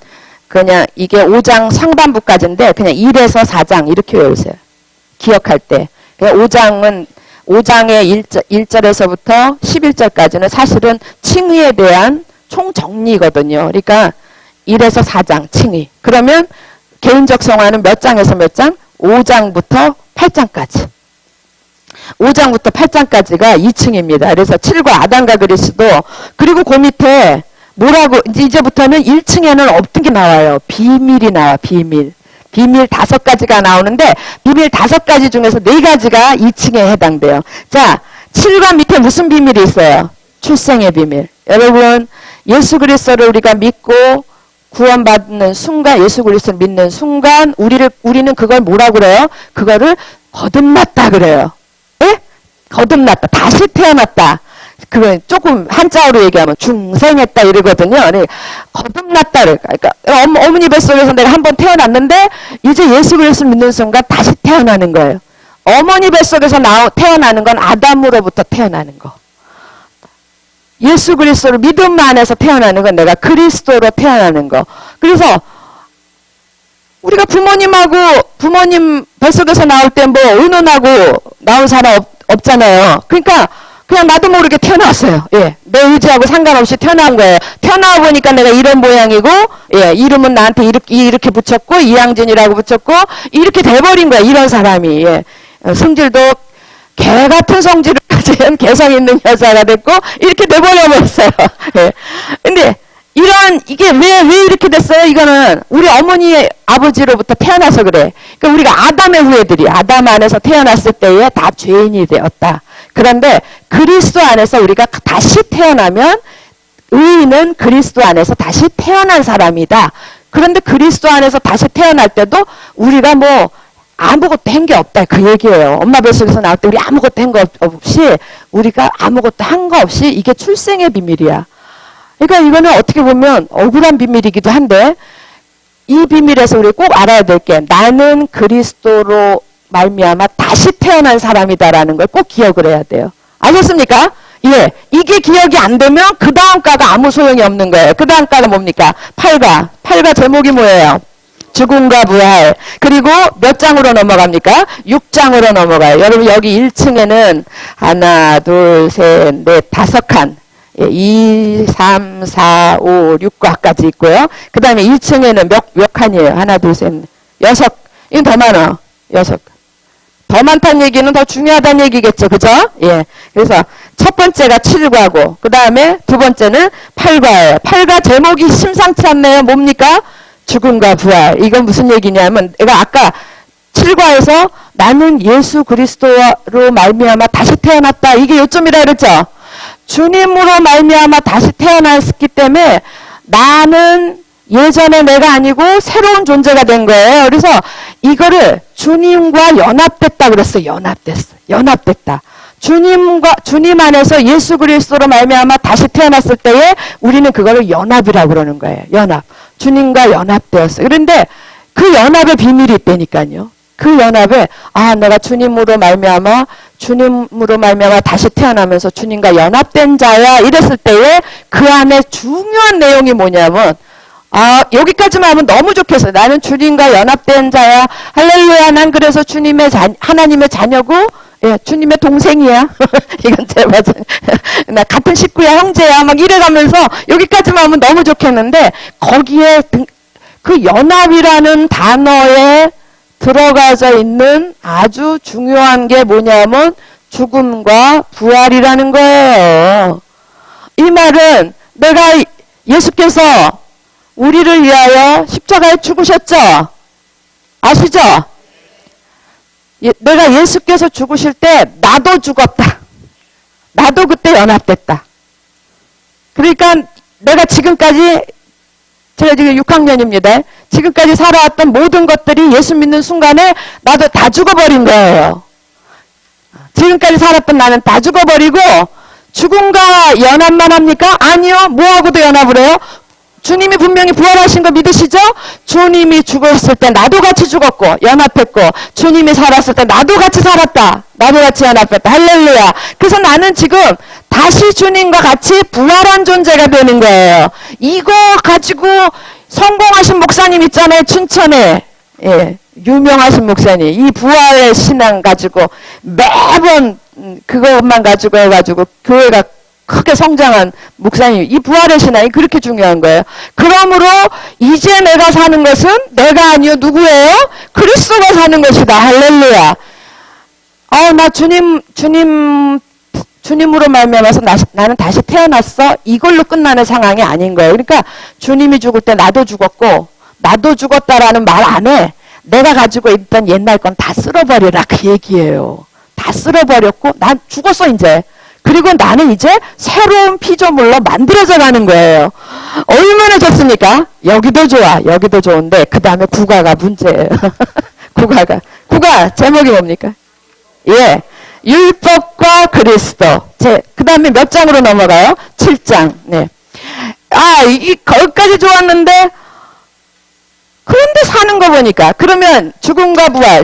그냥 이게 5장 상반부까지인데 그냥 1에서 4장 이렇게 외우세요. 기억할 때. 그냥 5장의 1절에서부터 11절까지는 사실은 칭의에 대한 총정리거든요. 그러니까 1에서 4장 칭의. 그러면 개인적 성화는 몇 장에서 몇 장? 5장부터 8장까지. 5장부터 8장까지가 2층입니다. 그래서 7과 아담과 그리스도. 그리고 그 밑에 뭐라고 이제부터는 1층에는 어떤 게 나와요? 비밀이 나와. 비밀 5가지가 나오는데 비밀 5가지 중에서 4가지가 2층에 해당돼요. 자, 7과 밑에 무슨 비밀이 있어요? 출생의 비밀. 여러분 예수 그리스도를 우리가 믿고 구원받는 순간, 예수 그리스도를 믿는 순간 우리는 그걸 뭐라고 그래요? 그거를 거듭났다 그래요. 예? 거듭났다. 다시 태어났다. 그건 조금 한자어로 얘기하면 중생했다 이러거든요. 거듭났다 그러니까 어머니 뱃속에서 내가 한번 태어났는데 이제 예수 그리스도를 믿는 순간 다시 태어나는 거예요. 어머니 뱃속에서 태어나는 건 아담으로부터 태어나는 거. 예수 그리스도를 믿음 안에서 태어나는 건 내가 그리스도로 태어나는 거. 그래서 우리가 부모님 뱃속에서 나올 때 뭐 의논하고 나온 사람 없잖아요. 그러니까 그냥 나도 모르게 태어났어요. 예. 내 의지하고 상관없이 태어난 거예요. 태어나 보니까 내가 이런 모양이고, 예. 이름은 나한테 이렇게 붙였고, 이양진이라고 붙였고, 이렇게 돼버린 거야. 이런 사람이. 예. 성질도 개 같은 성질을 가진 개성 있는 여자가 됐고, 이렇게 돼버려버렸어요. 예. 근데, 이게 왜 이렇게 됐어요? 이거는 우리 어머니 아버지로부터 태어나서 그래. 그러니까 우리가 아담의 후예들이 아담 안에서 태어났을 때에 다 죄인이 되었다. 그런데 그리스도 안에서 우리가 다시 태어나면 의인은 그리스도 안에서 다시 태어난 사람이다. 그런데 그리스도 안에서 다시 태어날 때도 우리가 뭐 아무것도 한 게 없다. 그 얘기예요. 엄마 뱃속에서 나올 때 우리 아무것도 한 거 없이 우리가 아무것도 한 거 없이 이게 출생의 비밀이야. 그러니까 이거는 어떻게 보면 억울한 비밀이기도 한데 이 비밀에서 우리 꼭 알아야 될 게 나는 그리스도로 말미암아 다시 태어난 사람이다라는 걸 꼭 기억을 해야 돼요. 아셨습니까? 예, 이게 기억이 안 되면 그 다음 가가 아무 소용이 없는 거예요. 그 다음 가가 뭡니까? 8가 제목이 뭐예요? 죽음과 부활. 그리고 몇 장으로 넘어갑니까? 6장으로 넘어가요. 여러분 여기 1층에는 하나, 둘, 셋, 넷, 5칸. 2, 3, 4, 5, 6과까지 있고요. 그 다음에 2층에는 몇 칸이에요? 하나, 둘, 셋, 6. 이건 더 많아. 6. 더 많다는 얘기는 더 중요하다는 얘기겠죠. 그죠? 예. 그래서 첫 번째가 7과고, 그 다음에 두 번째는 8과예요. 8과 제목이 심상치 않네요. 뭡니까? 죽음과 부활. 이건 무슨 얘기냐면, 내가 아까 7과에서 나는 예수 그리스도로 말미암아 다시 태어났다. 이게 요점이라 그랬죠? 주님으로 말미암아 다시 태어났기 때문에 나는 예전에 내가 아니고 새로운 존재가 된 거예요. 그래서 이거를 주님과 연합됐다 그랬어요. 연합됐다. 주님 안에서 예수 그리스도로 말미암아 다시 태어났을 때에 우리는 그거를 연합이라고 그러는 거예요. 연합. 주님과 연합되었어요. 그런데 그 연합의 비밀이 있다니까요. 그 연합에 내가 주님으로 말미암아 다시 태어나면서 주님과 연합된 자야 이랬을 때에 그 안에 중요한 내용이 뭐냐면 여기까지만 하면 너무 좋겠어요. 나는 주님과 연합된 자야. 할렐루야. 난 그래서 하나님의 자녀고 예, 주님의 동생이야. 이건 제 맞아. 나 같은 식구야, 형제야. 막 이래가면서 여기까지만 하면 너무 좋겠는데 거기에 그 연합이라는 단어에 들어가져 있는 아주 중요한 게 뭐냐면 죽음과 부활이라는 거예요. 이 말은 내가 예수께서 우리를 위하여 십자가에 죽으셨죠? 아시죠? 내가 예수께서 죽으실 때 나도 죽었다. 나도 그때 연합됐다. 그러니까 내가 지금까지 제가 지금 6학년입니다. 지금까지 살아왔던 모든 것들이 예수 믿는 순간에 나도 다 죽어버린 거예요. 지금까지 살았던 나는 다 죽어버리고 죽음과 연합만 합니까? 아니요. 뭐하고도 연합을 해요? 주님이 분명히 부활하신 거 믿으시죠? 주님이 죽었을 때 나도 같이 죽었고 연합했고 주님이 살았을 때 나도 같이 살았다. 나도 같이 연합했다. 할렐루야. 그래서 나는 지금 다시 주님과 같이 부활한 존재가 되는 거예요. 이거 가지고 성공하신 목사님 있잖아요. 춘천에. 예, 유명하신 목사님. 이 부활의 신앙 가지고 매번 그것만 가지고 해가지고 교회가 크게 성장한 목사님, 이 부활의 신앙이 그렇게 중요한 거예요. 그러므로 이제 내가 사는 것은 내가 아니요 누구예요? 그리스도가 사는 것이다. 할렐루야. 나 주님으로 말미암아서 나는 다시 태어났어. 이걸로 끝나는 상황이 아닌 거예요. 그러니까 주님이 죽을 때 나도 죽었고 나도 죽었다라는 말 안 해. 내가 가지고 있던 옛날 건 다 쓸어버리라 그 얘기예요. 다 쓸어버렸고 난 죽었어 이제. 그리고 나는 이제 새로운 피조물로 만들어져 가는 거예요. 얼마나 좋습니까? 여기도 좋아. 여기도 좋은데 그 다음에 국가가 문제예요. 국가 제목이 뭡니까? 예, 율법과 그리스도. 그 다음에 몇 장으로 넘어가요? 7장. 네. 거기까지 좋았는데 그런데 사는 거 보니까 그러면 죽음과 부활,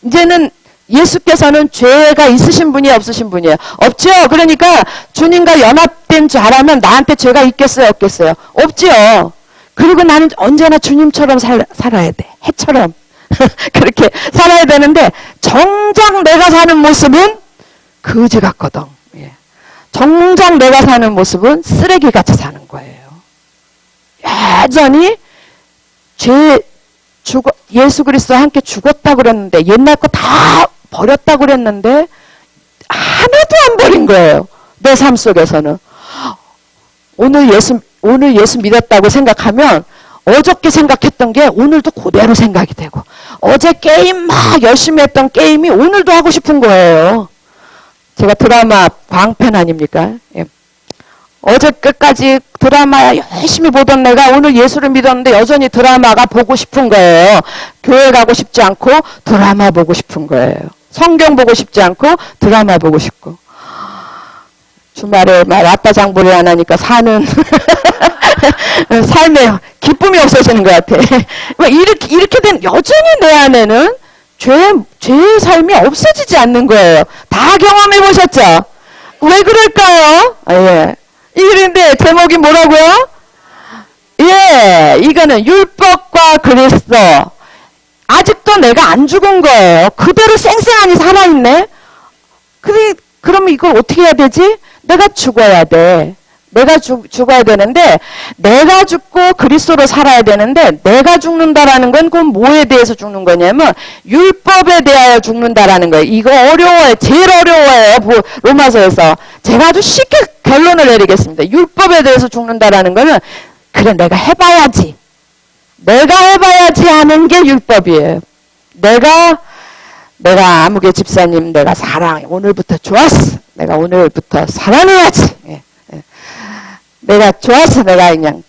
이제는 예수께서는 죄가 있으신 분이 없으신 분이에요. 없죠. 그러니까 주님과 연합된 자라면 나한테 죄가 있겠어요? 없겠어요? 없죠. 그리고 나는 언제나 주님처럼 살아야 돼. 해처럼. 그렇게 살아야 되는데 정작 내가 사는 모습은 거지 같거든. 예. 정작 내가 사는 모습은 쓰레기같이 사는 거예요. 여전히 예수 그리스도와 함께 죽었다고 그랬는데 옛날 거 다 버렸다고 그랬는데 하나도 안 버린 거예요. 내 삶 속에서는. 오늘 예수 믿었다고 생각하면 어저께 생각했던 게 오늘도 그대로 생각이 되고 어제 게임 막 열심히 했던 게임이 오늘도 하고 싶은 거예요. 제가 드라마 광팬 아닙니까? 예. 어제 끝까지 드라마 열심히 보던 내가 오늘 예수를 믿었는데 여전히 드라마가 보고 싶은 거예요. 교회 가고 싶지 않고 드라마 보고 싶은 거예요. 성경 보고 싶지 않고 드라마 보고 싶고. 주말에 막 아빠 장보를 안 하니까 사는 삶에 기쁨이 없어지는 것 같아. 이렇게 된 여전히 내 안에는 죄의 삶이 없어지지 않는 거예요. 다 경험해 보셨죠? 왜 그럴까요? 예. 이런데 제목이 뭐라고요? 예, 이거는 율법과 그리스도. 아직도 내가 안 죽은 거예요. 그대로 쌩쌩하니 살아있네. 그러면 이걸 어떻게 해야 되지? 내가 죽어야 돼. 내가 죽어야 되는데 내가 죽고 그리스도로 살아야 되는데 내가 죽는다라는 건 그건 뭐에 대해서 죽는 거냐면 율법에 대하여 죽는다라는 거예요. 이거 어려워요. 제일 어려워요. 로마서에서. 제가 아주 쉽게 결론을 내리겠습니다. 율법에 대해서 죽는다라는 거는 그래 내가 해봐야지. 내가 해봐야지 하는 게 율법이에요. 내가 아무개 집사님 내가 오늘부터 좋았어. 내가 오늘부터 살아내야지. 예. 내가 좋았어. 내가 그냥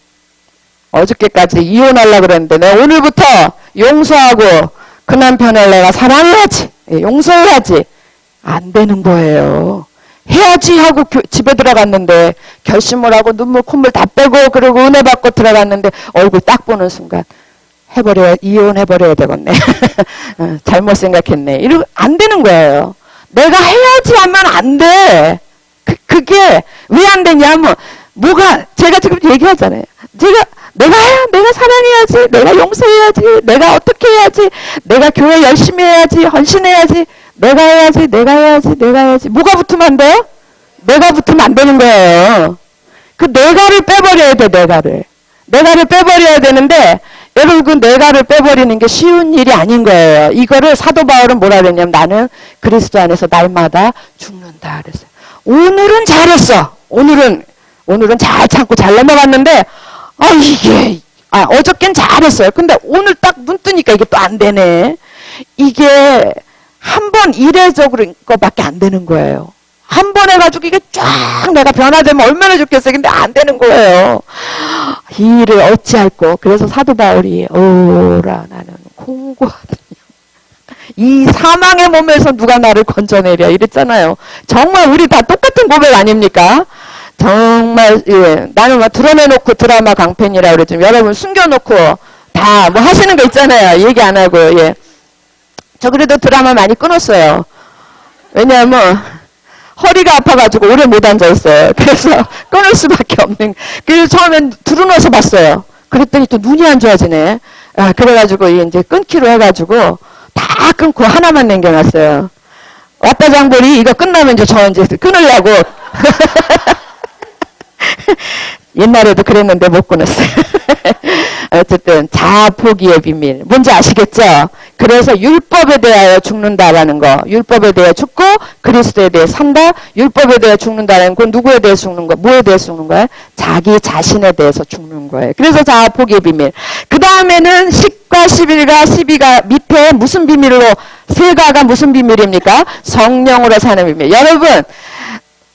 어저께까지 이혼하려고 그랬는데 내가 오늘부터 용서하고 그 남편을 내가 사랑해야지. 용서해야지. 안 되는 거예요. 해야지 하고 집에 들어갔는데 결심을 하고 눈물 콧물 다 빼고 그리고 은혜 받고 들어갔는데 얼굴 딱 보는 순간 이혼해버려야 되겠네. 잘못 생각했네. 이러고 안 되는 거예요. 내가 해야지 하면 안 돼. 그게 왜 안 되냐면 제가 지금 얘기하잖아요. 내가 사랑해야지, 내가 용서해야지, 내가 어떻게 해야지, 내가 교회 열심히 해야지, 헌신해야지, 내가 해야지. 뭐가 붙으면 안 돼요? 내가 붙으면 안 되는 거예요. 그 내가를 빼버려야 돼, 내가를 빼버려야 되는데, 여러분 그 내가를 빼버리는 게 쉬운 일이 아닌 거예요. 이거를 사도 바울은 뭐라 그랬냐면 나는 그리스도 안에서 날마다 죽는다 그랬어요. 오늘은 잘했어. 오늘은 잘 참고 잘 넘어갔는데 어저께는 잘했어요. 근데 오늘 딱 눈 뜨니까 이게 또 안 되네. 이게 한 번 이례적으로 거밖에 안 되는 거예요. 한 번 해가지고 이게 쫙 내가 변화되면 얼마나 좋겠어요. 근데 안 되는 거예요. 이 일을 어찌할꼬. 그래서 사도 바울이 오라 나는 공고하더니 이 사망의 몸에서 누가 나를 건져내랴 이랬잖아요. 정말 우리 다 똑같은 고백 아닙니까? 정말 예. 나는 막 드러내놓고 드라마 강팬이라 그러죠. 여러분 숨겨놓고 다 뭐 하시는 거 있잖아요. 얘기 안 하고. 예. 저 그래도 드라마 많이 끊었어요. 왜냐하면 허리가 아파가지고 오래 못 앉아있어요. 그래서 끊을 수밖에 없는. 그래서 처음엔 들어놓아서 봤어요. 그랬더니 또 눈이 안 좋아지네. 아, 그래가지고 이제 끊기로 해가지고 다 끊고 하나만 남겨놨어요. 왔다 장보리 이거 끝나면 이제 저 이제 끊으려고. 옛날에도 그랬는데 못 끊었어요. 어쨌든 자포기의 비밀. 뭔지 아시겠죠? 그래서 율법에 대하여 죽는다라는 거. 율법에 대해 죽고 그리스도에 대해 산다. 율법에 대해 죽는다는 건 누구에 대해 죽는 거? 뭐에 대해 죽는 거예요? 자기 자신에 대해서 죽는 거예요. 그래서 자포기의 비밀. 그 다음에는 10과 11과 12가 밑에 무슨 비밀로 세가가 무슨 비밀입니까? 성령으로 사는 비밀. 여러분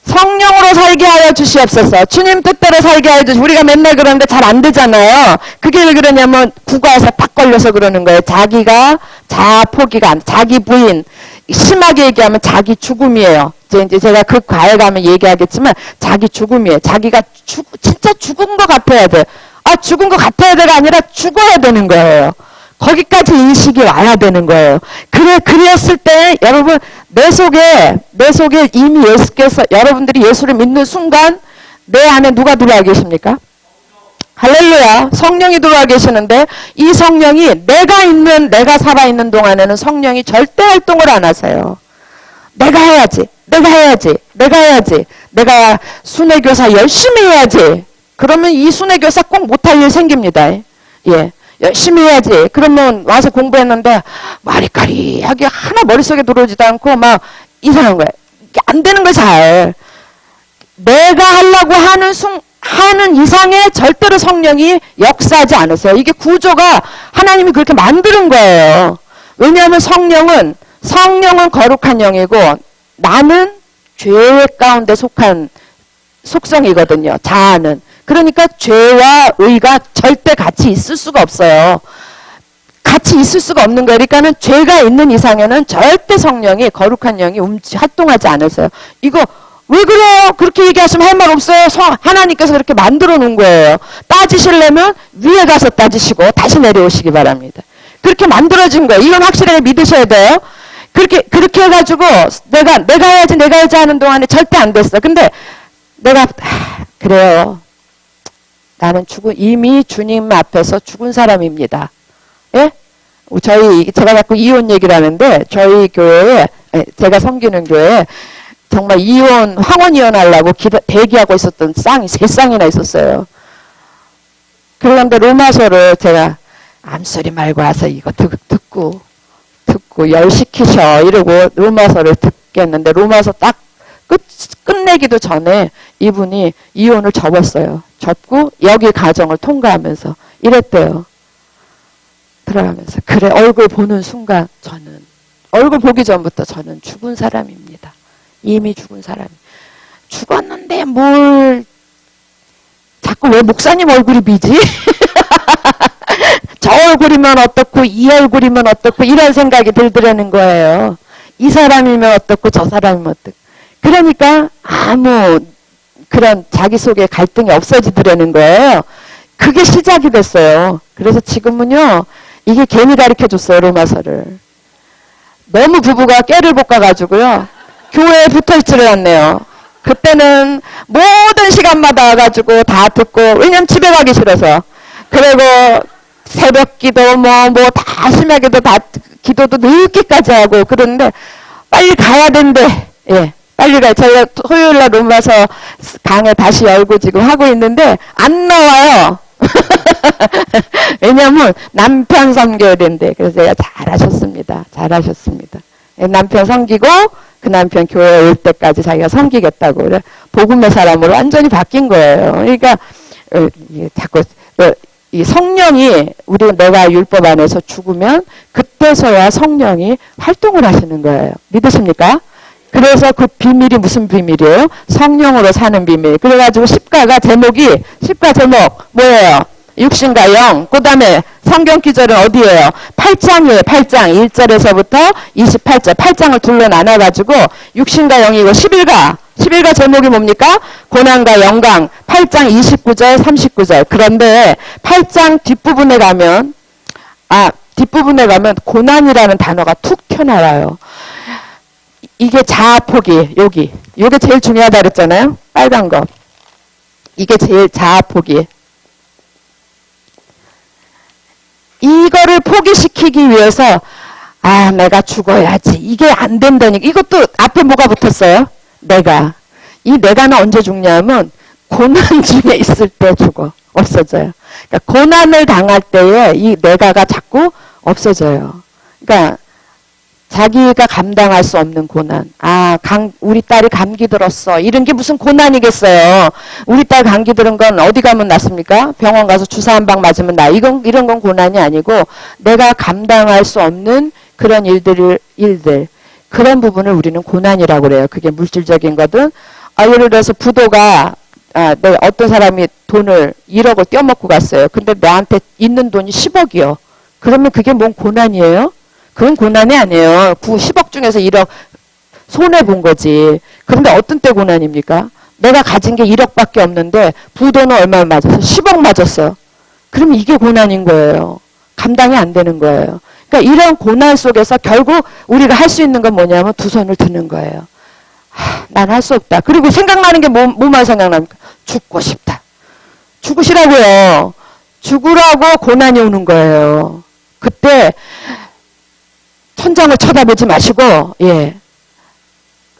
성령으로 살게 하여 주시옵소서. 주님 뜻대로 살게 하여 주시옵소서. 우리가 맨날 그러는데 잘 안 되잖아요. 그게 왜 그러냐면 국가에서 팍 걸려서 그러는 거예요. 자기가 자포기가 자기 부인 심하게 얘기하면 자기 죽음이에요. 이제 제가 그 과에 가면 얘기하겠지만 자기 죽음이에요. 자기가 진짜 죽은 것 같아야 돼. 아 죽은 것 같아야 돼가 아니라 죽어야 되는 거예요. 거기까지 인식이 와야 되는 거예요. 그랬을 때 여러분 내 속에 이미 예수께서 여러분들이 예수를 믿는 순간 내 안에 누가 들어와 계십니까? 할렐루야. 성령이 들어와 계시는데 이 성령이 내가 살아있는 동안에는 성령이 절대 활동을 안 하세요. 내가 해야지. 내가 순회교사 열심히 해야지. 그러면 이 순회교사 꼭 못할 일 생깁니다. 예. 열심히 해야지. 그러면 와서 공부했는데 마리까리하게 하나 머릿속에 들어오지도 않고 막 이상한 거야. 이게 안 되는 거 잘. 내가 하려고 하는 이상에 절대로 성령이 역사하지 않으세요. 이게 구조가 하나님이 그렇게 만드는 거예요. 왜냐하면 성령은 거룩한 영이고 나는 죄 가운데 속한 속성이거든요. 자아는. 그러니까 죄와 의가 절대 같이 있을 수가 없어요. 같이 있을 수가 없는 거예요. 그러니까는 죄가 있는 이상에는 절대 성령이 거룩한 영이 활동하지 않으세요. 이거 왜 그래요? 그렇게 얘기하시면 할 말 없어요. 하나님께서 그렇게 만들어 놓은 거예요. 따지시려면 위에 가서 따지시고 다시 내려오시기 바랍니다. 그렇게 만들어진 거예요. 이건 확실하게 믿으셔야 돼요. 그렇게 해가지고 내가 해야지 하는 동안에 절대 안 됐어. 근데 내가 그래요. 나는 이미 주님 앞에서 죽은 사람입니다. 예? 제가 자꾸 이혼 얘기를 하는데, 저희 교회에, 제가 섬기는 교회에, 정말 황혼 이혼 하려고 대기하고 있었던 쌍이 3쌍이나 있었어요. 그런데 로마서를 제가, 암소리 말고 와서 이거 듣고, 열 시키셔. 이러고 로마서를 듣겠는데, 로마서 딱 끝내기도 전에 이분이 이혼을 접었어요. 접고 여기 가정을 통과하면서 이랬대요. 들어가면서 그래 얼굴 보는 순간 얼굴 보기 전부터 저는 죽은 사람입니다. 이미 죽은 사람이. 죽었는데 뭘 자꾸 왜 목사님 얼굴이 비지? 저 얼굴이면 어떻고 이 얼굴이면 어떻고 이런 생각이 들더라는 거예요. 이 사람이면 어떻고 저 사람이면 어떻고. 그러니까 아무 그런 자기 속에 갈등이 없어지더라는 거예요. 그게 시작이 됐어요. 그래서 지금은요. 이게 괜히 가르쳐줬어요. 로마서를. 너무 부부가 깨를 볶아가지고요. 교회에 붙어있지를 않네요. 그때는 모든 시간마다 와가지고 다 듣고 왜냐면 집에 가기 싫어서. 그리고 새벽 기도 다 심하게도 다 기도도 늦게까지 하고 그러는데 빨리 가야 된대. 예. 빨리 가요. 저희가 토요일날 로마서 강의 다시 열고 지금 하고 있는데 안 나와요. 왜냐면 남편 섬겨야 된대. 그래서 제가 잘하셨습니다. 남편 섬기고 그 남편 교회에 올 때까지 자기가 섬기겠다고. 그래. 복음의 사람으로 완전히 바뀐 거예요. 그러니까 자꾸 이 성령이 내가 율법 안에서 죽으면 그때서야 성령이 활동을 하시는 거예요. 믿으십니까? 그래서 그 비밀이 무슨 비밀이에요? 성령으로 사는 비밀. 그래가지고 십가 제목 뭐예요? 육신과 영. 그 다음에 성경 기절은 어디예요? 8장이에요. 8장 1절에서부터 28절. 8장을 둘로 나눠가지고 육신과 영이고 11가 제목이 뭡니까? 고난과 영광. 8장 29절 39절. 그런데 8장 뒷부분에 가면 고난이라는 단어가 툭 튀어나와요. 이게 자아포기. 요게 제일 중요하다 그랬잖아요. 빨간 거. 이게 제일 자아포기. 이거를 포기시키기 위해서 내가 죽어야지. 이게 안 된다니까. 이것도 앞에 뭐가 붙었어요? 내가. 이 내가는 언제 죽냐면 고난 중에 있을 때 죽어. 없어져요. 그러니까 고난을 당할 때에 이 내가가 자꾸 없어져요. 그러니까 자기가 감당할 수 없는 고난. 우리 딸이 감기 들었어. 이런 게 무슨 고난이겠어요. 우리 딸 감기 들은 건 어디 가면 낫습니까? 병원 가서 주사 한 방 맞으면 나. 이런 건 고난이 아니고 내가 감당할 수 없는 그런 일들. 그런 부분을 우리는 고난이라고 그래요. 그게 물질적인 거든. 예를 들어서 부도가 어떤 사람이 돈을 1억을 떼어먹고 갔어요. 근데 나한테 있는 돈이 10억이요. 그러면 그게 뭔 고난이에요? 그건 고난이 아니에요. 10억 중에서 1억 손해본 거지. 그런데 어떤 때 고난입니까? 내가 가진 게 1억밖에 없는데 부도는 얼마 맞았어? 10억 맞았어요. 그럼 이게 고난인 거예요. 감당이 안 되는 거예요. 그러니까 이런 고난 속에서 결국 우리가 할 수 있는 건 뭐냐면 두 손을 드는 거예요. 난 할 수 없다. 그리고 생각나는 게 뭐만 생각납니까? 죽고 싶다. 죽으시라고요. 죽으라고 고난이 오는 거예요. 그때 천장을 쳐다보지 마시고,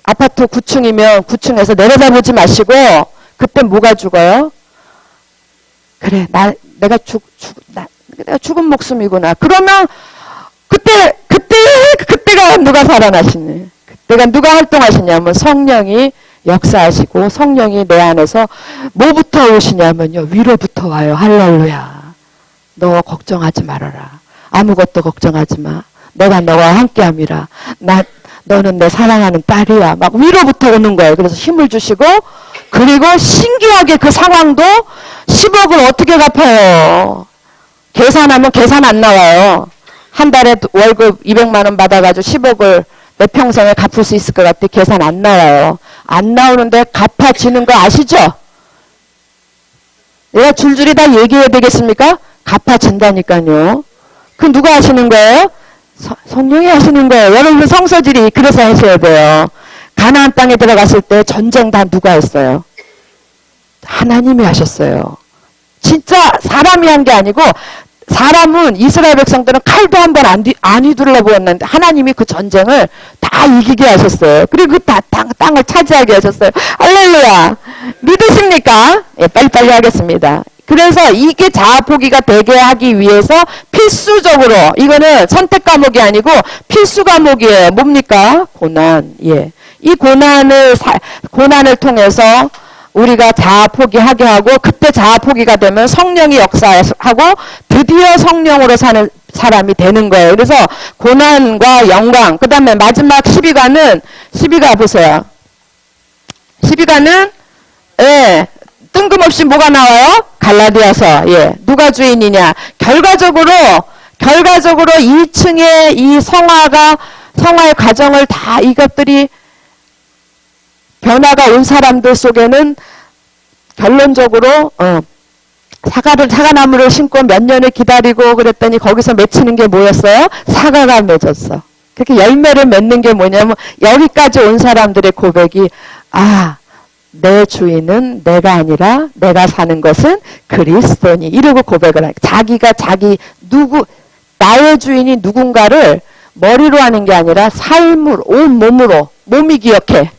아파트 9층이면 9층에서 내려다보지 마시고, 그때 뭐가 죽어요? 그래, 내가 죽은 목숨이구나. 그러면, 그때가 누가 살아나시네. 그때가 누가 활동하시냐면 성령이 역사하시고, 성령이 내 안에서 뭐부터 오시냐면요. 위로부터 와요. 할렐루야. 너 걱정하지 말아라. 아무것도 걱정하지 마. 내가 너와 함께함이라. 너는 내 사랑하는 딸이야. 막 위로부터 오는 거예요. 그래서 힘을 주시고, 그리고 신기하게 그 상황도 10억을 어떻게 갚아요? 계산하면 계산 안 나와요. 한 달에 월급 200만 원 받아가지고 10억을 내 평생에 갚을 수 있을 것 같아. 계산 안 나와요. 안 나오는데 갚아지는 거 아시죠? 내가 줄줄이 다 얘기해야 되겠습니까? 갚아진다니까요. 그 누가 하시는 거예요? 성령이 하시는 거예요. 여러분 성서들이 그래서 하셔야 돼요. 가나안 땅에 들어갔을 때 전쟁 다 누가 했어요? 하나님이 하셨어요. 진짜 사람이 한 게 아니고 사람은 이스라엘 백성들은 칼도 한 번 안 휘둘러 보였는데 하나님이 그 전쟁을 다 이기게 하셨어요. 그리고 땅을 차지하게 하셨어요. 할렐루야. 믿으십니까? 빨리빨리 하겠습니다. 그래서 이게 자아포기가 되게 하기 위해서 필수적으로, 이거는 선택 과목이 아니고 필수 과목이에요. 뭡니까? 고난. 이 고난을 통해서 우리가 자아포기하게 하고, 그때 자아포기가 되면 성령이 역사하고 드디어 성령으로 사는 사람이 되는 거예요. 그래서 고난과 영광, 그 다음에 마지막 12가는 보세요. 12가는 뜬금없이 뭐가 나와요? 갈라디아서. 누가 주인이냐? 결과적으로 2층의 이 성화의 과정을 다 이것들이 변화가 온 사람들 속에는 결론적으로 사과나무를 심고 몇 년을 기다리고 그랬더니 거기서 맺히는 게 뭐였어요? 사과가 맺었어. 그렇게 열매를 맺는 게 뭐냐면 여기까지 온 사람들의 고백이 내 주인은 내가 아니라 내가 사는 것은 그리스도니, 이러고 고백을 해. 자기가 나의 주인이 누군가를 머리로 하는 게 아니라 삶으로, 온 몸으로, 몸이 기억해.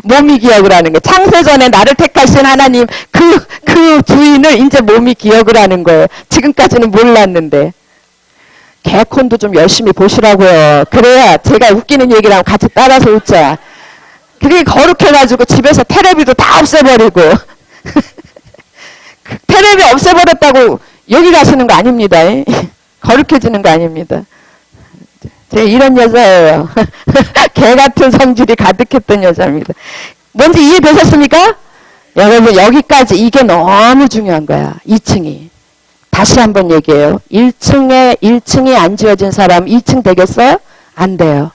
몸이 기억을 하는 거예요. 창세전에 나를 택하신 하나님 그 주인을 이제 몸이 기억을 하는 거예요. 지금까지는 몰랐는데. 개콘도 좀 열심히 보시라고요. 그래야 제가 웃기는 얘기를 하면 같이 따라서 웃자. 그게 거룩해가지고 집에서 테레비도 다 없애버리고 테레비 없애버렸다고 여기 가시는 거 아닙니다. 거룩해지는 거 아닙니다. 제가 이런 여자예요. 개 같은 성질이 가득했던 여자입니다. 뭔지 이해되셨습니까? 여러분 여기까지 이게 너무 중요한 거야. 2층이. 다시 한번 얘기해요. 1층이 안 지어진 사람 2층 되겠어요? 안 돼요.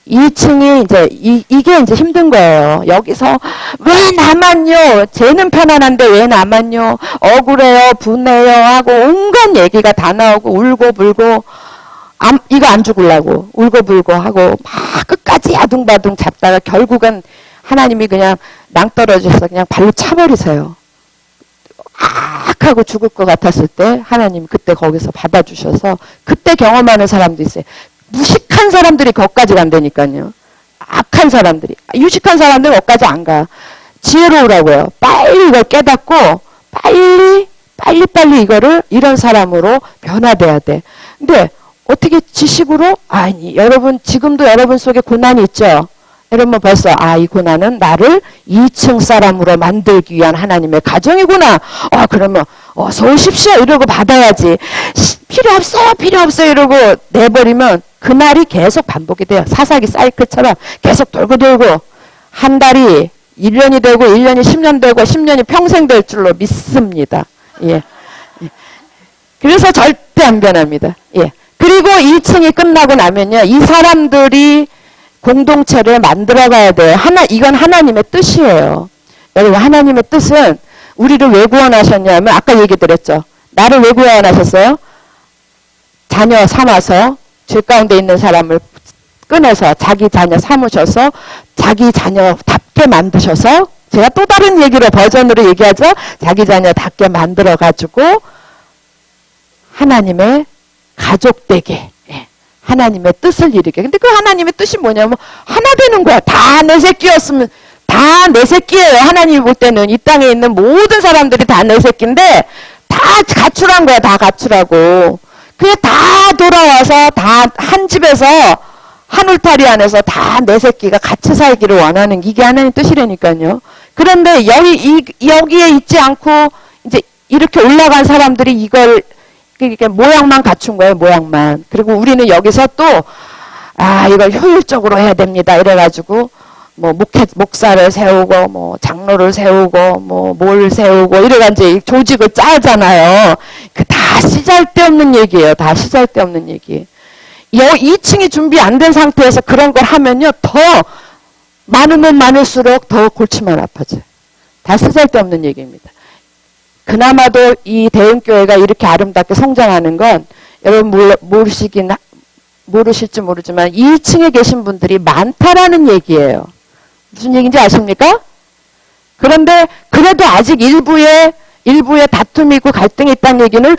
2층이 이게 이제 힘든 거예요. 여기서 왜 나만요? 쟤는 편안한데 왜 나만요? 억울해요, 분해요 하고 온갖 얘기가 다 나오고 울고 불고 이거 안 죽으려고 울고 불고 하고 막 끝까지 아둥바둥 잡다가 결국은 하나님이 그냥 낭떠러져서 그냥 발로 차버리세요. 악 하고 죽을 것 같았을 때 하나님 그때 거기서 받아주셔서 그때 경험하는 사람도 있어요. 무식한 사람들이 거기까지 간다니까요. 악한 사람들이. 유식한 사람들은 거기까지 안 가. 지혜로우라고요. 빨리 이걸 깨닫고 빨리 이거를 이런 사람으로 변화돼야 돼. 근데 어떻게 지식으로? 아니 여러분 지금도 여러분 속에 고난이 있죠. 여러분 벌써 이 고난은 나를 2층 사람으로 만들기 위한 하나님의 가정이구나. 그러면 어서 오십시오 이러고 받아야지. 필요 없어요 이러고 내버리면 그날이 계속 반복이 돼요. 사사기 사이클처럼 계속 돌고 한 달이 1년이 되고 1년이 10년 되고 10년이 평생 될 줄로 믿습니다. 예. 그래서 절대 안 변합니다. 예. 그리고 2층이 끝나고 나면요. 이 사람들이 공동체를 만들어가야 돼요. 이건 하나님의 뜻이에요. 여러분 하나님의 뜻은 우리를 왜 구원하셨냐면 아까 얘기 드렸죠. 나를 왜 구원하셨어요? 자녀 삼아서 죄 가운데 있는 사람을 꺼내서 자기 자녀 삼으셔서 자기 자녀답게 만드셔서 제가 또 다른 얘기로 버전으로 얘기하죠. 자기 자녀답게 만들어가지고 하나님의 가족 되게 하나님의 뜻을 이루게. 근데 그 하나님의 뜻이 뭐냐면 하나 되는 거야. 다 내 새끼였으면 다 내 새끼예요. 하나님이 볼 때는 이 땅에 있는 모든 사람들이 다 내 새끼인데 다 가출한 거야. 다 가출하고. 그게 다 돌아와서 다 한 집에서 한 울타리 안에서 다 내 새끼가 같이 살기를 원하는 이게 하나님 뜻이라니까요. 그런데 여기에 있지 않고 이제 이렇게 올라간 사람들이 이걸 이렇게 모양만 갖춘 거예요. 모양만. 그리고 우리는 여기서 또 이걸 효율적으로 해야 됩니다. 이래가지고 뭐 목사를 세우고 뭐 장로를 세우고 뭐 뭘 세우고 이래가지고 조직을 짜잖아요. 그 다 시잘데없는 얘기예요. 다 시잘데없는 얘기. 2층이 준비 안 된 상태에서 그런 걸 하면요. 더 많으면 많을수록 더 골치만 아파져요. 다 시잘데없는 얘기입니다. 그나마도 이 대흥교회가 이렇게 아름답게 성장하는 건 여러분 모르실지 모르지만 2층에 계신 분들이 많다라는 얘기예요. 무슨 얘기인지 아십니까? 그런데 그래도 아직 일부에 다툼이 있고 갈등이 있다는 얘기는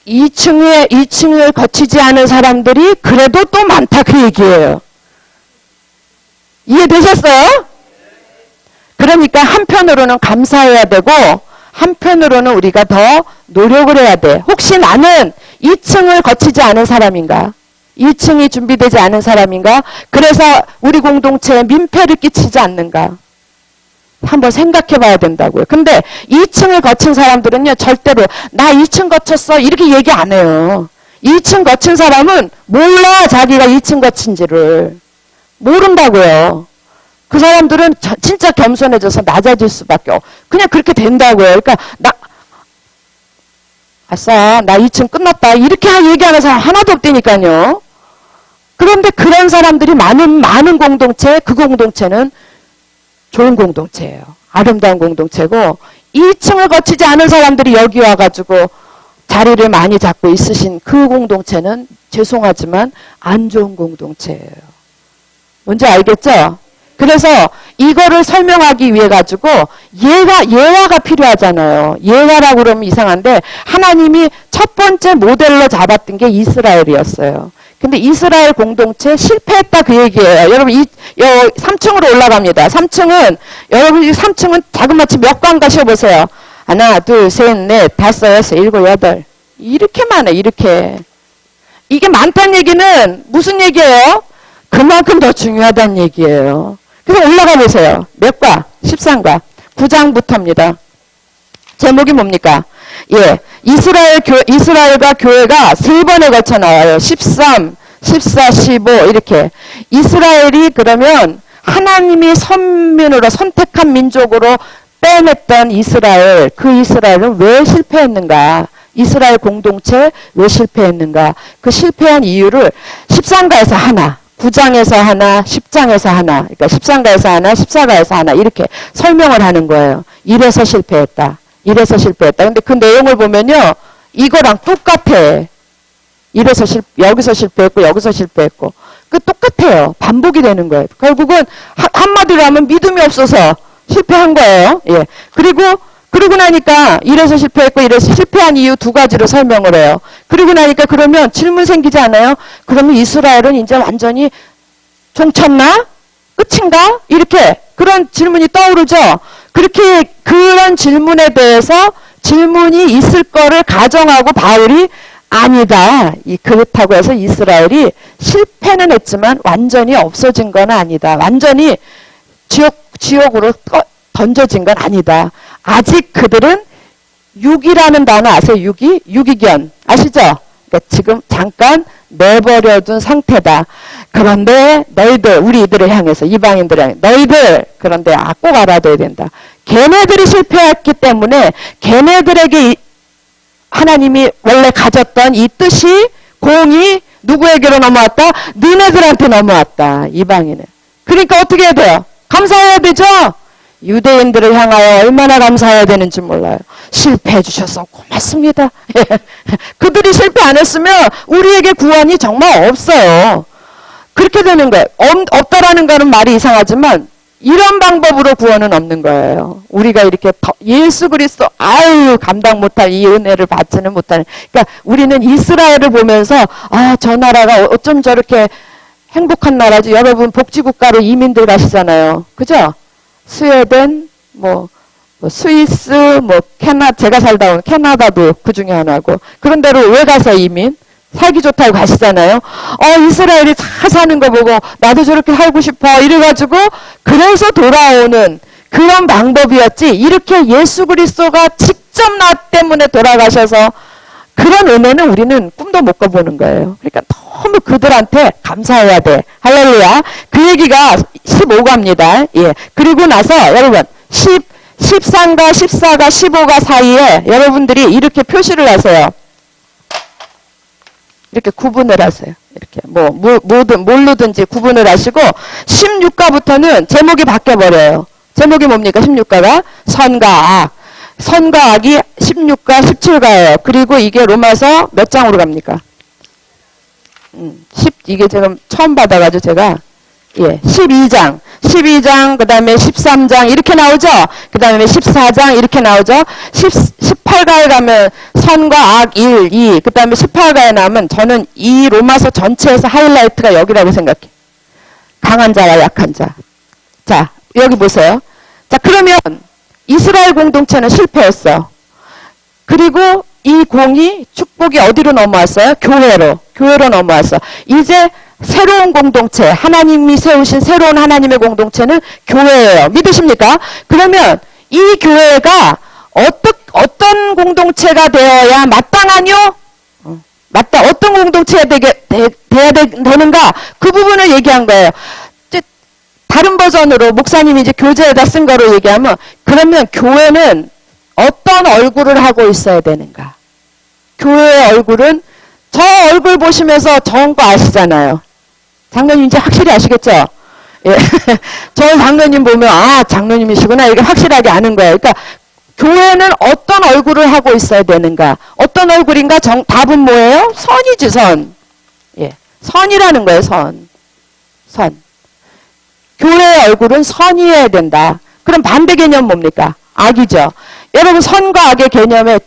2층을 거치지 않은 사람들이 그래도 또 많다 그 얘기예요. 이해되셨어요? 그러니까 한편으로는 감사해야 되고 한편으로는 우리가 더 노력을 해야 돼. 혹시 나는 2층을 거치지 않은 사람인가? 2층이 준비되지 않은 사람인가? 그래서 우리 공동체에 민폐를 끼치지 않는가? 한번 생각해 봐야 된다고요. 근데 2층을 거친 사람들은요. 절대로 나 2층 거쳤어 이렇게 얘기 안 해요. 2층 거친 사람은 몰라 자기가 2층 거친지를. 모른다고요. 그 사람들은 진짜 겸손해져서 낮아질 수밖에 없고 그냥 그렇게 된다고요. 그러니까 아싸 나 2층 끝났다 이렇게 얘기하는 사람 하나도 없다니까요. 그런데 그런 사람들이 많은 공동체 그 공동체는 좋은 공동체예요. 아름다운 공동체고 2층을 거치지 않은 사람들이 여기 와가지고 자리를 많이 잡고 있으신 그 공동체는 죄송하지만 안 좋은 공동체예요. 뭔지 알겠죠? 그래서 이거를 설명하기 위해 가지고 예화가 필요하잖아요. 예화라고 그러면 이상한데 하나님이 첫 번째 모델로 잡았던 게 이스라엘이었어요. 근데 이스라엘 공동체 실패했다 그 얘기예요. 여러분 3층으로 올라갑니다. 3층은 여러분 3층은 자그마치 몇 관 가셔보세요. 하나, 둘, 셋, 넷, 다섯, 여섯, 일곱, 여덟 이렇게 많아요. 이렇게. 이게 많다는 얘기는 무슨 얘기예요? 그만큼 더 중요하다는 얘기예요. 그래서 올라가 보세요. 몇 과? 13과. 9장부터입니다. 제목이 뭡니까? 예. 이스라엘과 교회가 3번에 걸쳐 나와요. 13, 14, 15 이렇게. 이스라엘이 그러면 하나님이 선민으로 선택한 민족으로 빼냈던 이스라엘, 그 이스라엘은 왜 실패했는가? 이스라엘 공동체 왜 실패했는가? 그 실패한 이유를 13가에서 하나, 9장에서 하나, 10장에서 하나, 그러니까 13가에서 하나, 14가에서 하나 이렇게 설명을 하는 거예요. 이래서 실패했다. 이래서 실패했다. 근데 그 내용을 보면요. 이거랑 똑같아. 여기서 실패했고 여기서 실패했고. 그 똑같아요. 반복이 되는 거예요. 결국은 한마디로 하면 믿음이 없어서 실패한 거예요. 예. 그리고 나니까 이래서 실패했고 이래서 실패한 이유 두 가지로 설명을 해요. 그리고 나니까 그러면 질문 생기지 않아요? 그러면 이스라엘은 이제 완전히 종쳤나? 끝인가? 이렇게 그런 질문이 떠오르죠. 그런 질문에 대해서 질문이 있을 거를 가정하고 바울이 아니다. 그렇다고 해서 이스라엘이 실패는 했지만 완전히 없어진 건 아니다. 완전히 지옥으로 던져진 건 아니다. 아직 그들은 유기라는 단어 아세요? 유기견. 아시죠? 그러니까 지금 잠깐 내버려둔 상태다. 그런데 너희들, 우리 이들을 향해서, 이방인들을 향해 너희들, 그런데 꼭 알아둬야 된다. 걔네들이 실패했기 때문에 걔네들에게 하나님이 원래 가졌던 이 뜻이, 공이 누구에게로 넘어왔다? 너네들한테 넘어왔다. 이방인은. 그러니까 어떻게 해야 돼요? 감사해야 되죠? 유대인들을 향하여 얼마나 감사해야 되는지 몰라요. 실패해 주셔서 고맙습니다. 그들이 실패 안 했으면 우리에게 구원이 정말 없어요. 그렇게 되는 거예요. 없다라는 거는 말이 이상하지만 이런 방법으로 구원은 없는 거예요. 우리가 이렇게 예수 그리스도 감당 못할 이 은혜를 받지는 못하는. 그러니까 우리는 이스라엘을 보면서 저 나라가 어쩜 저렇게 행복한 나라지. 여러분 복지국가로 이민들 가시잖아요. 그죠? 스웨덴, 스위스, 제가 살다 온 캐나다도 그 중에 하나고. 그런 데로 왜 가서 이민? 살기 좋다고 가시잖아요. 이스라엘이 잘 사는 거 보고 나도 저렇게 살고 싶어. 이래가지고 그래서 돌아오는 그런 방법이었지. 이렇게 예수 그리스도가 직접 나 때문에 돌아가셔서 그런 은혜는 우리는 꿈도 못 꿔보는 거예요. 그러니까 너무 그들한테 감사해야 돼. 할렐루야. 그 얘기가 15가입니다. 예. 그리고 나서 여러분 13가 14가 15가 사이에 여러분들이 이렇게 표시를 하세요. 이렇게 구분을 하세요. 이렇게 뭘로든지 구분을 하시고 16가부터는 제목이 바뀌어버려요. 제목이 뭡니까? 16가가 선과 악. 선과 악이 16가 17가예요. 그리고 이게 로마서 몇 장으로 갑니까? 이게 지금 처음 받아가지고 제가 12장 그 다음에 13장 이렇게 나오죠. 그 다음에 14장 이렇게 나오죠. 18가에 가면 선과 악 1, 2 그 다음에 18가에 나오면 저는 이 로마서 전체에서 하이라이트가 여기라고 생각해. 강한 자와 약한 자. 자 여기 보세요. 자 그러면 이스라엘 공동체는 실패했어. 그리고 이 공이 축복이 어디로 넘어왔어요? 교회로 넘어왔어. 이제 새로운 공동체, 하나님이 세우신 새로운 하나님의 공동체는 교회예요. 믿으십니까? 그러면 이 교회가 어떤 공동체가 되어야 마땅하뇨? 어떤 공동체가 돼야 되는가? 그 부분을 얘기한 거예요. 다른 버전으로 목사님이 이제 교재에다 쓴 거로 얘기하면 그러면 교회는 어떤 얼굴을 하고 있어야 되는가? 교회의 얼굴은 저 얼굴 보시면서 저런 거 아시잖아요. 장로님 이제 확실히 아시겠죠? 예. 저 장로님 보면 장로님이시구나 이게 확실하게 아는 거예요. 그러니까 교회는 어떤 얼굴을 하고 있어야 되는가? 어떤 얼굴인가? 답은 뭐예요? 선이지 선. 예. 선이라는 거예요. 선. 교회의 얼굴은 선이어야 된다. 그럼 반대 개념 뭡니까? 악이죠. 여러분 선과 악의 개념의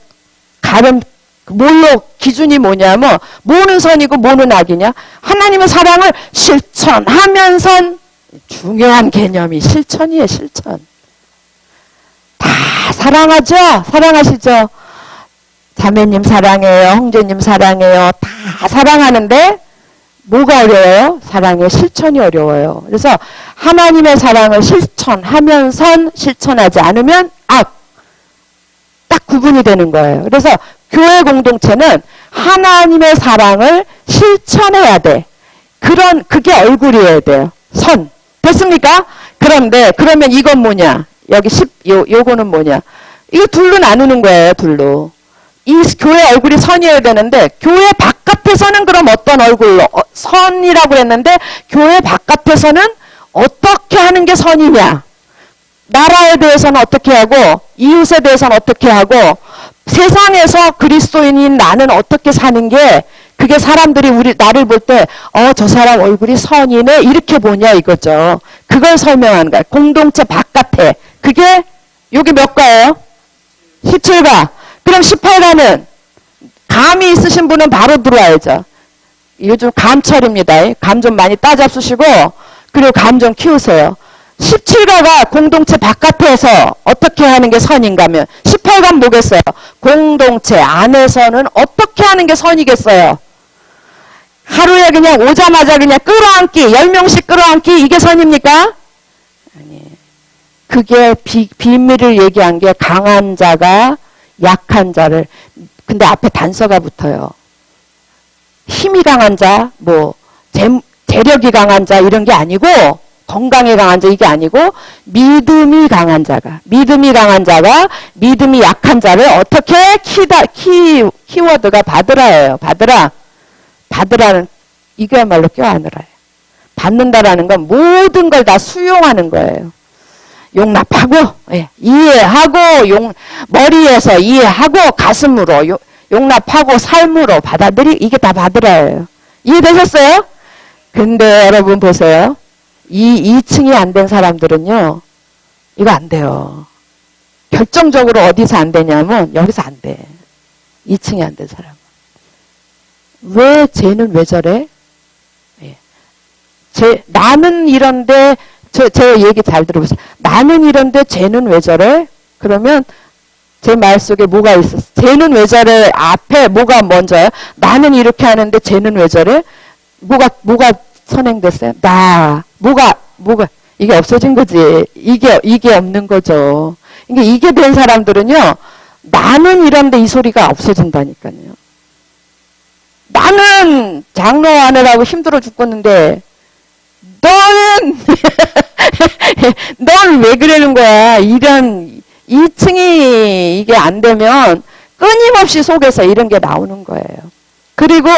기준이 뭐냐면 뭐는 선이고 뭐는 악이냐? 하나님의 사랑을 실천하면서 중요한 개념이 실천이에요. 실천. 다 사랑하죠? 사랑하시죠? 자매님 사랑해요. 형제님 사랑해요. 다 사랑하는데 뭐가 어려워요? 사랑의 실천이 어려워요. 그래서 하나님의 사랑을 실천하면서 실천하지 않으면 악. 딱 구분이 되는 거예요. 그래서 교회 공동체는 하나님의 사랑을 실천해야 돼. 그게 얼굴이어야 돼요. 선. 됐습니까? 그러면 이건 뭐냐? 여기 요거는 뭐냐? 이거 둘로 나누는 거예요. 둘로 이 교회 얼굴이 선이어야 되는데 교회 바깥에서는 그럼 어떤 얼굴로 선이라고 했는데 교회 바깥에서는 어떻게 하는 게 선이냐? 나라에 대해서는 어떻게 하고 이웃에 대해서는 어떻게 하고 세상에서 그리스도인인 나는 어떻게 사는 게 그게 사람들이 나를 볼 때 저 사람 얼굴이 선이네 이렇게 보냐 이거죠. 그걸 설명하는 거야. 공동체 바깥에. 그게 여기 몇 가예요? 17가. 그럼 18가는 감이 있으신 분은 바로 들어와야죠. 요즘 감철입니다. 감 좀 많이 따잡수시고 그리고 감 좀 키우세요. 17가가 공동체 바깥에서 어떻게 하는 게 선인가면 18가 뭐겠어요? 공동체 안에서는 어떻게 하는 게 선이겠어요? 하루에 그냥 오자마자 그냥 끌어안기 10명씩 끌어안기 이게 선입니까? 아니, 그게 비밀을 얘기한 게 강한 자가 약한 자를 근데 앞에 단서가 붙어요. 힘이 강한 자, 재력이 강한 자 이런 게 아니고 건강에 강한 자 이게 아니고 믿음이 강한 자가 믿음이 약한 자를 어떻게 키워드가 받으라예요. 받으라는 이거야말로 껴안으라예요. 받는다라는 건 모든 걸 다 수용하는 거예요. 용납하고 이해하고 머리에서 이해하고 가슴으로 용납하고 삶으로 이게 다 받으라예요. 이해되셨어요? 근데 여러분 보세요. 이 2층이 안 된 사람들은요. 이거 안 돼요. 결정적으로 어디서 안 되냐면 여기서 안 돼. 2층이 안 된 사람. 왜 쟤는 왜 저래? 나는 이런데 제 얘기 잘 들어보세요. 나는 이런데 쟤는 왜 저래? 그러면 제 말 속에 뭐가 있었어? 쟤는 왜 저래? 앞에 뭐가 먼저요? 나는 이렇게 하는데 쟤는 왜 저래? 뭐가 선행됐어요? 뭐가 이게 없어진 거지. 이게 없는 거죠. 이게 된 사람들은요. 나는 이런데 이 소리가 없어진다니까요. 나는 장로 하느라고 힘들어 죽겠는데 너는 넌 왜 그러는 거야? 이런 2층이 이게 안 되면 끊임없이 속에서 이런 게 나오는 거예요. 그리고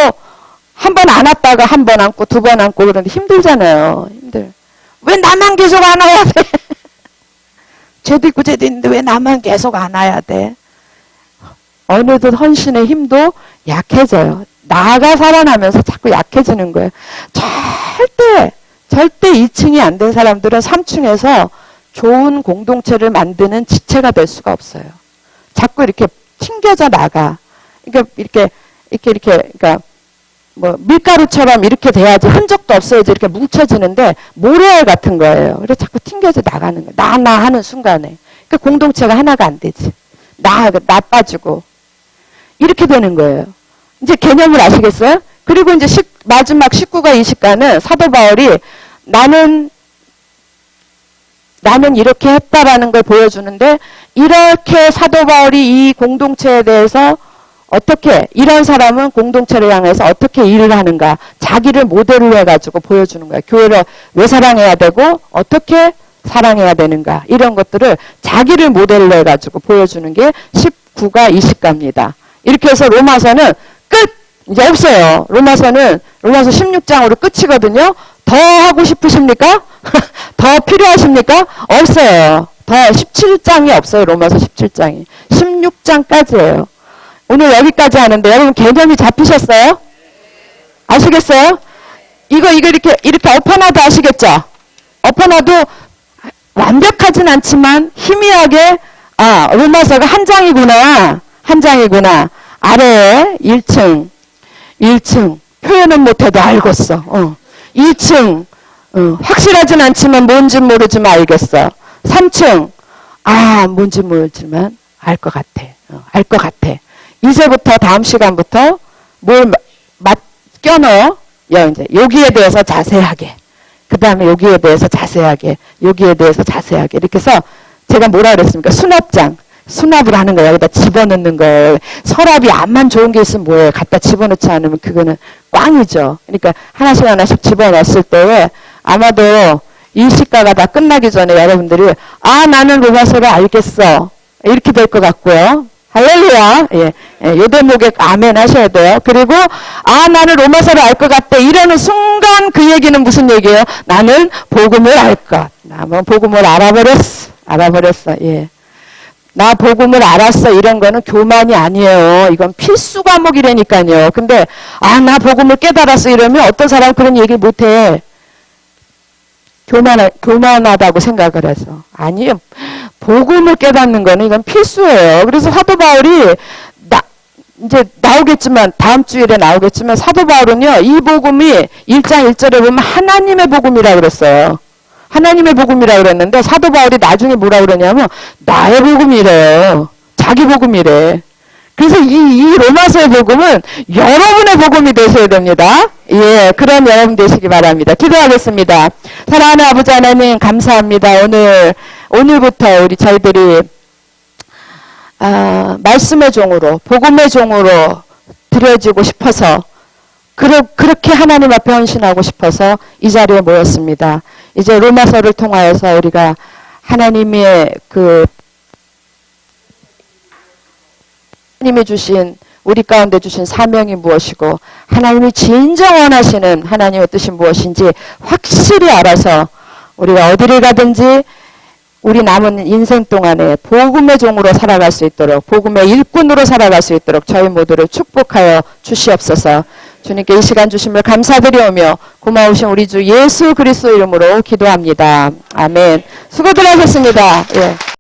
한 번 안았다가 한 번 안고 두 번 안고 그러는데 힘들잖아요. 왜 나만 계속 안아야 돼? 쟤도 있고 쟤도 있는데 왜 나만 계속 안아야 돼? 어느덧 헌신의 힘도 약해져요. 나가 살아나면서 자꾸 약해지는 거예요. 절대 2층이 안 된 사람들은 3층에서 좋은 공동체를 만드는 지체가 될 수가 없어요. 자꾸 이렇게 튕겨져 나가. 그러니까 밀가루처럼 이렇게 돼야지 흔적도 없어야지 이렇게 뭉쳐지는데 모래알 같은 거예요. 그래서 자꾸 튕겨져 나가는 거예요. 나 하는 순간에. 그러니까 공동체가 하나가 안 되지. 나 빠지고. 이렇게 되는 거예요. 이제 개념을 아시겠어요? 그리고 이제 마지막 19가 20가는 사도 바울이 나는 이렇게 했다라는 걸 보여주는데 이렇게 사도 바울이 이 공동체에 대해서 어떻게 이런 사람은 공동체를 향해서 어떻게 일을 하는가 자기를 모델로 해가지고 보여주는 거야. 교회를 왜 사랑해야 되고 어떻게 사랑해야 되는가 이런 것들을 자기를 모델로 해가지고 보여주는 게 19가 20가입니다. 이렇게 해서 로마서는 끝! 이제 없어요. 로마서 16장으로 끝이거든요. 더 하고 싶으십니까? 더 필요하십니까? 없어요. 더 17장이 없어요. 로마서 17장이. 16장까지예요. 오늘 여기까지 하는데 여러분 개념이 잡히셨어요? 아시겠어요? 이거 이렇게 엎어놔도 아시겠죠? 엎어놔도 완벽하진 않지만 희미하게 로마서가 한 장이구나. 아래에 1층 표현은 못해도 알겠어. 2층 확실하진 않지만 뭔지 모르지만 알겠어. 3층 뭔지 모르지만 알 것 같아. 이제부터 다음 시간부터 뭘 껴넣어? 이제 여기에 대해서 자세하게. 그 다음에 여기에 대해서 자세하게. 이렇게 해서 제가 뭐라 그랬습니까? 수납을 하는 거예요. 여기다 집어넣는 거예요. 서랍이 암만 좋은 게 있으면 뭐예요? 갖다 집어넣지 않으면 그거는 꽝이죠. 그러니까 하나씩 집어넣었을 때에 아마도 이 시가가 다 끝나기 전에 여러분들이 나는 로마서를 알겠어. 이렇게 될 것 같고요. 할렐루야. 예. 예, 요 대목에 아멘 하셔야 돼요. 그리고, 나는 로마서를 알 것 같다. 이러는 순간 그 얘기는 무슨 얘기예요? 나는 복음을 알 것. 나는 복음을 알아버렸어. 예. 나 복음을 알았어. 이런 거는 교만이 아니에요. 이건 필수 과목이라니까요. 근데, 나 복음을 깨달았어. 이러면 어떤 사람은 그런 얘기 못 해. 교만하다고 생각을 해서. 아니요. 복음을 깨닫는 거는 이건 필수예요. 그래서 사도 바울이 이제 나오겠지만 다음 주일에 나오겠지만 사도 바울은요. 이 복음이 1장 1절에 보면 하나님의 복음이라 그랬어요. 하나님의 복음이라 그랬는데 사도 바울이 나중에 뭐라 그러냐면 나의 복음이래요. 자기 복음이래. 그래서 이 로마서의 복음은 여러분의 복음이 되셔야 됩니다. 예, 그런 여러분 되시기 바랍니다. 기도하겠습니다. 사랑하는 아버지 하나님 감사합니다. 오늘부터 우리 저희들이 말씀의 종으로 복음의 종으로 드려지고 싶어서 그렇게 하나님 앞에 헌신하고 싶어서 이 자리에 모였습니다. 이제 로마서를 통하여서 우리가 하나님의 하나님이 주신 우리 가운데 주신 사명이 무엇이고 하나님이 진정 원하시는 하나님의 뜻이 무엇인지 확실히 알아서 우리가 어디를 가든지 우리 남은 인생 동안에 복음의 종으로 살아갈 수 있도록 복음의 일꾼으로 살아갈 수 있도록 저희 모두를 축복하여 주시옵소서. 주님께 이 시간 주심을 감사드리오며 고마우신 우리 주 예수 그리스도 이름으로 기도합니다. 아멘. 수고들 하셨습니다. 예.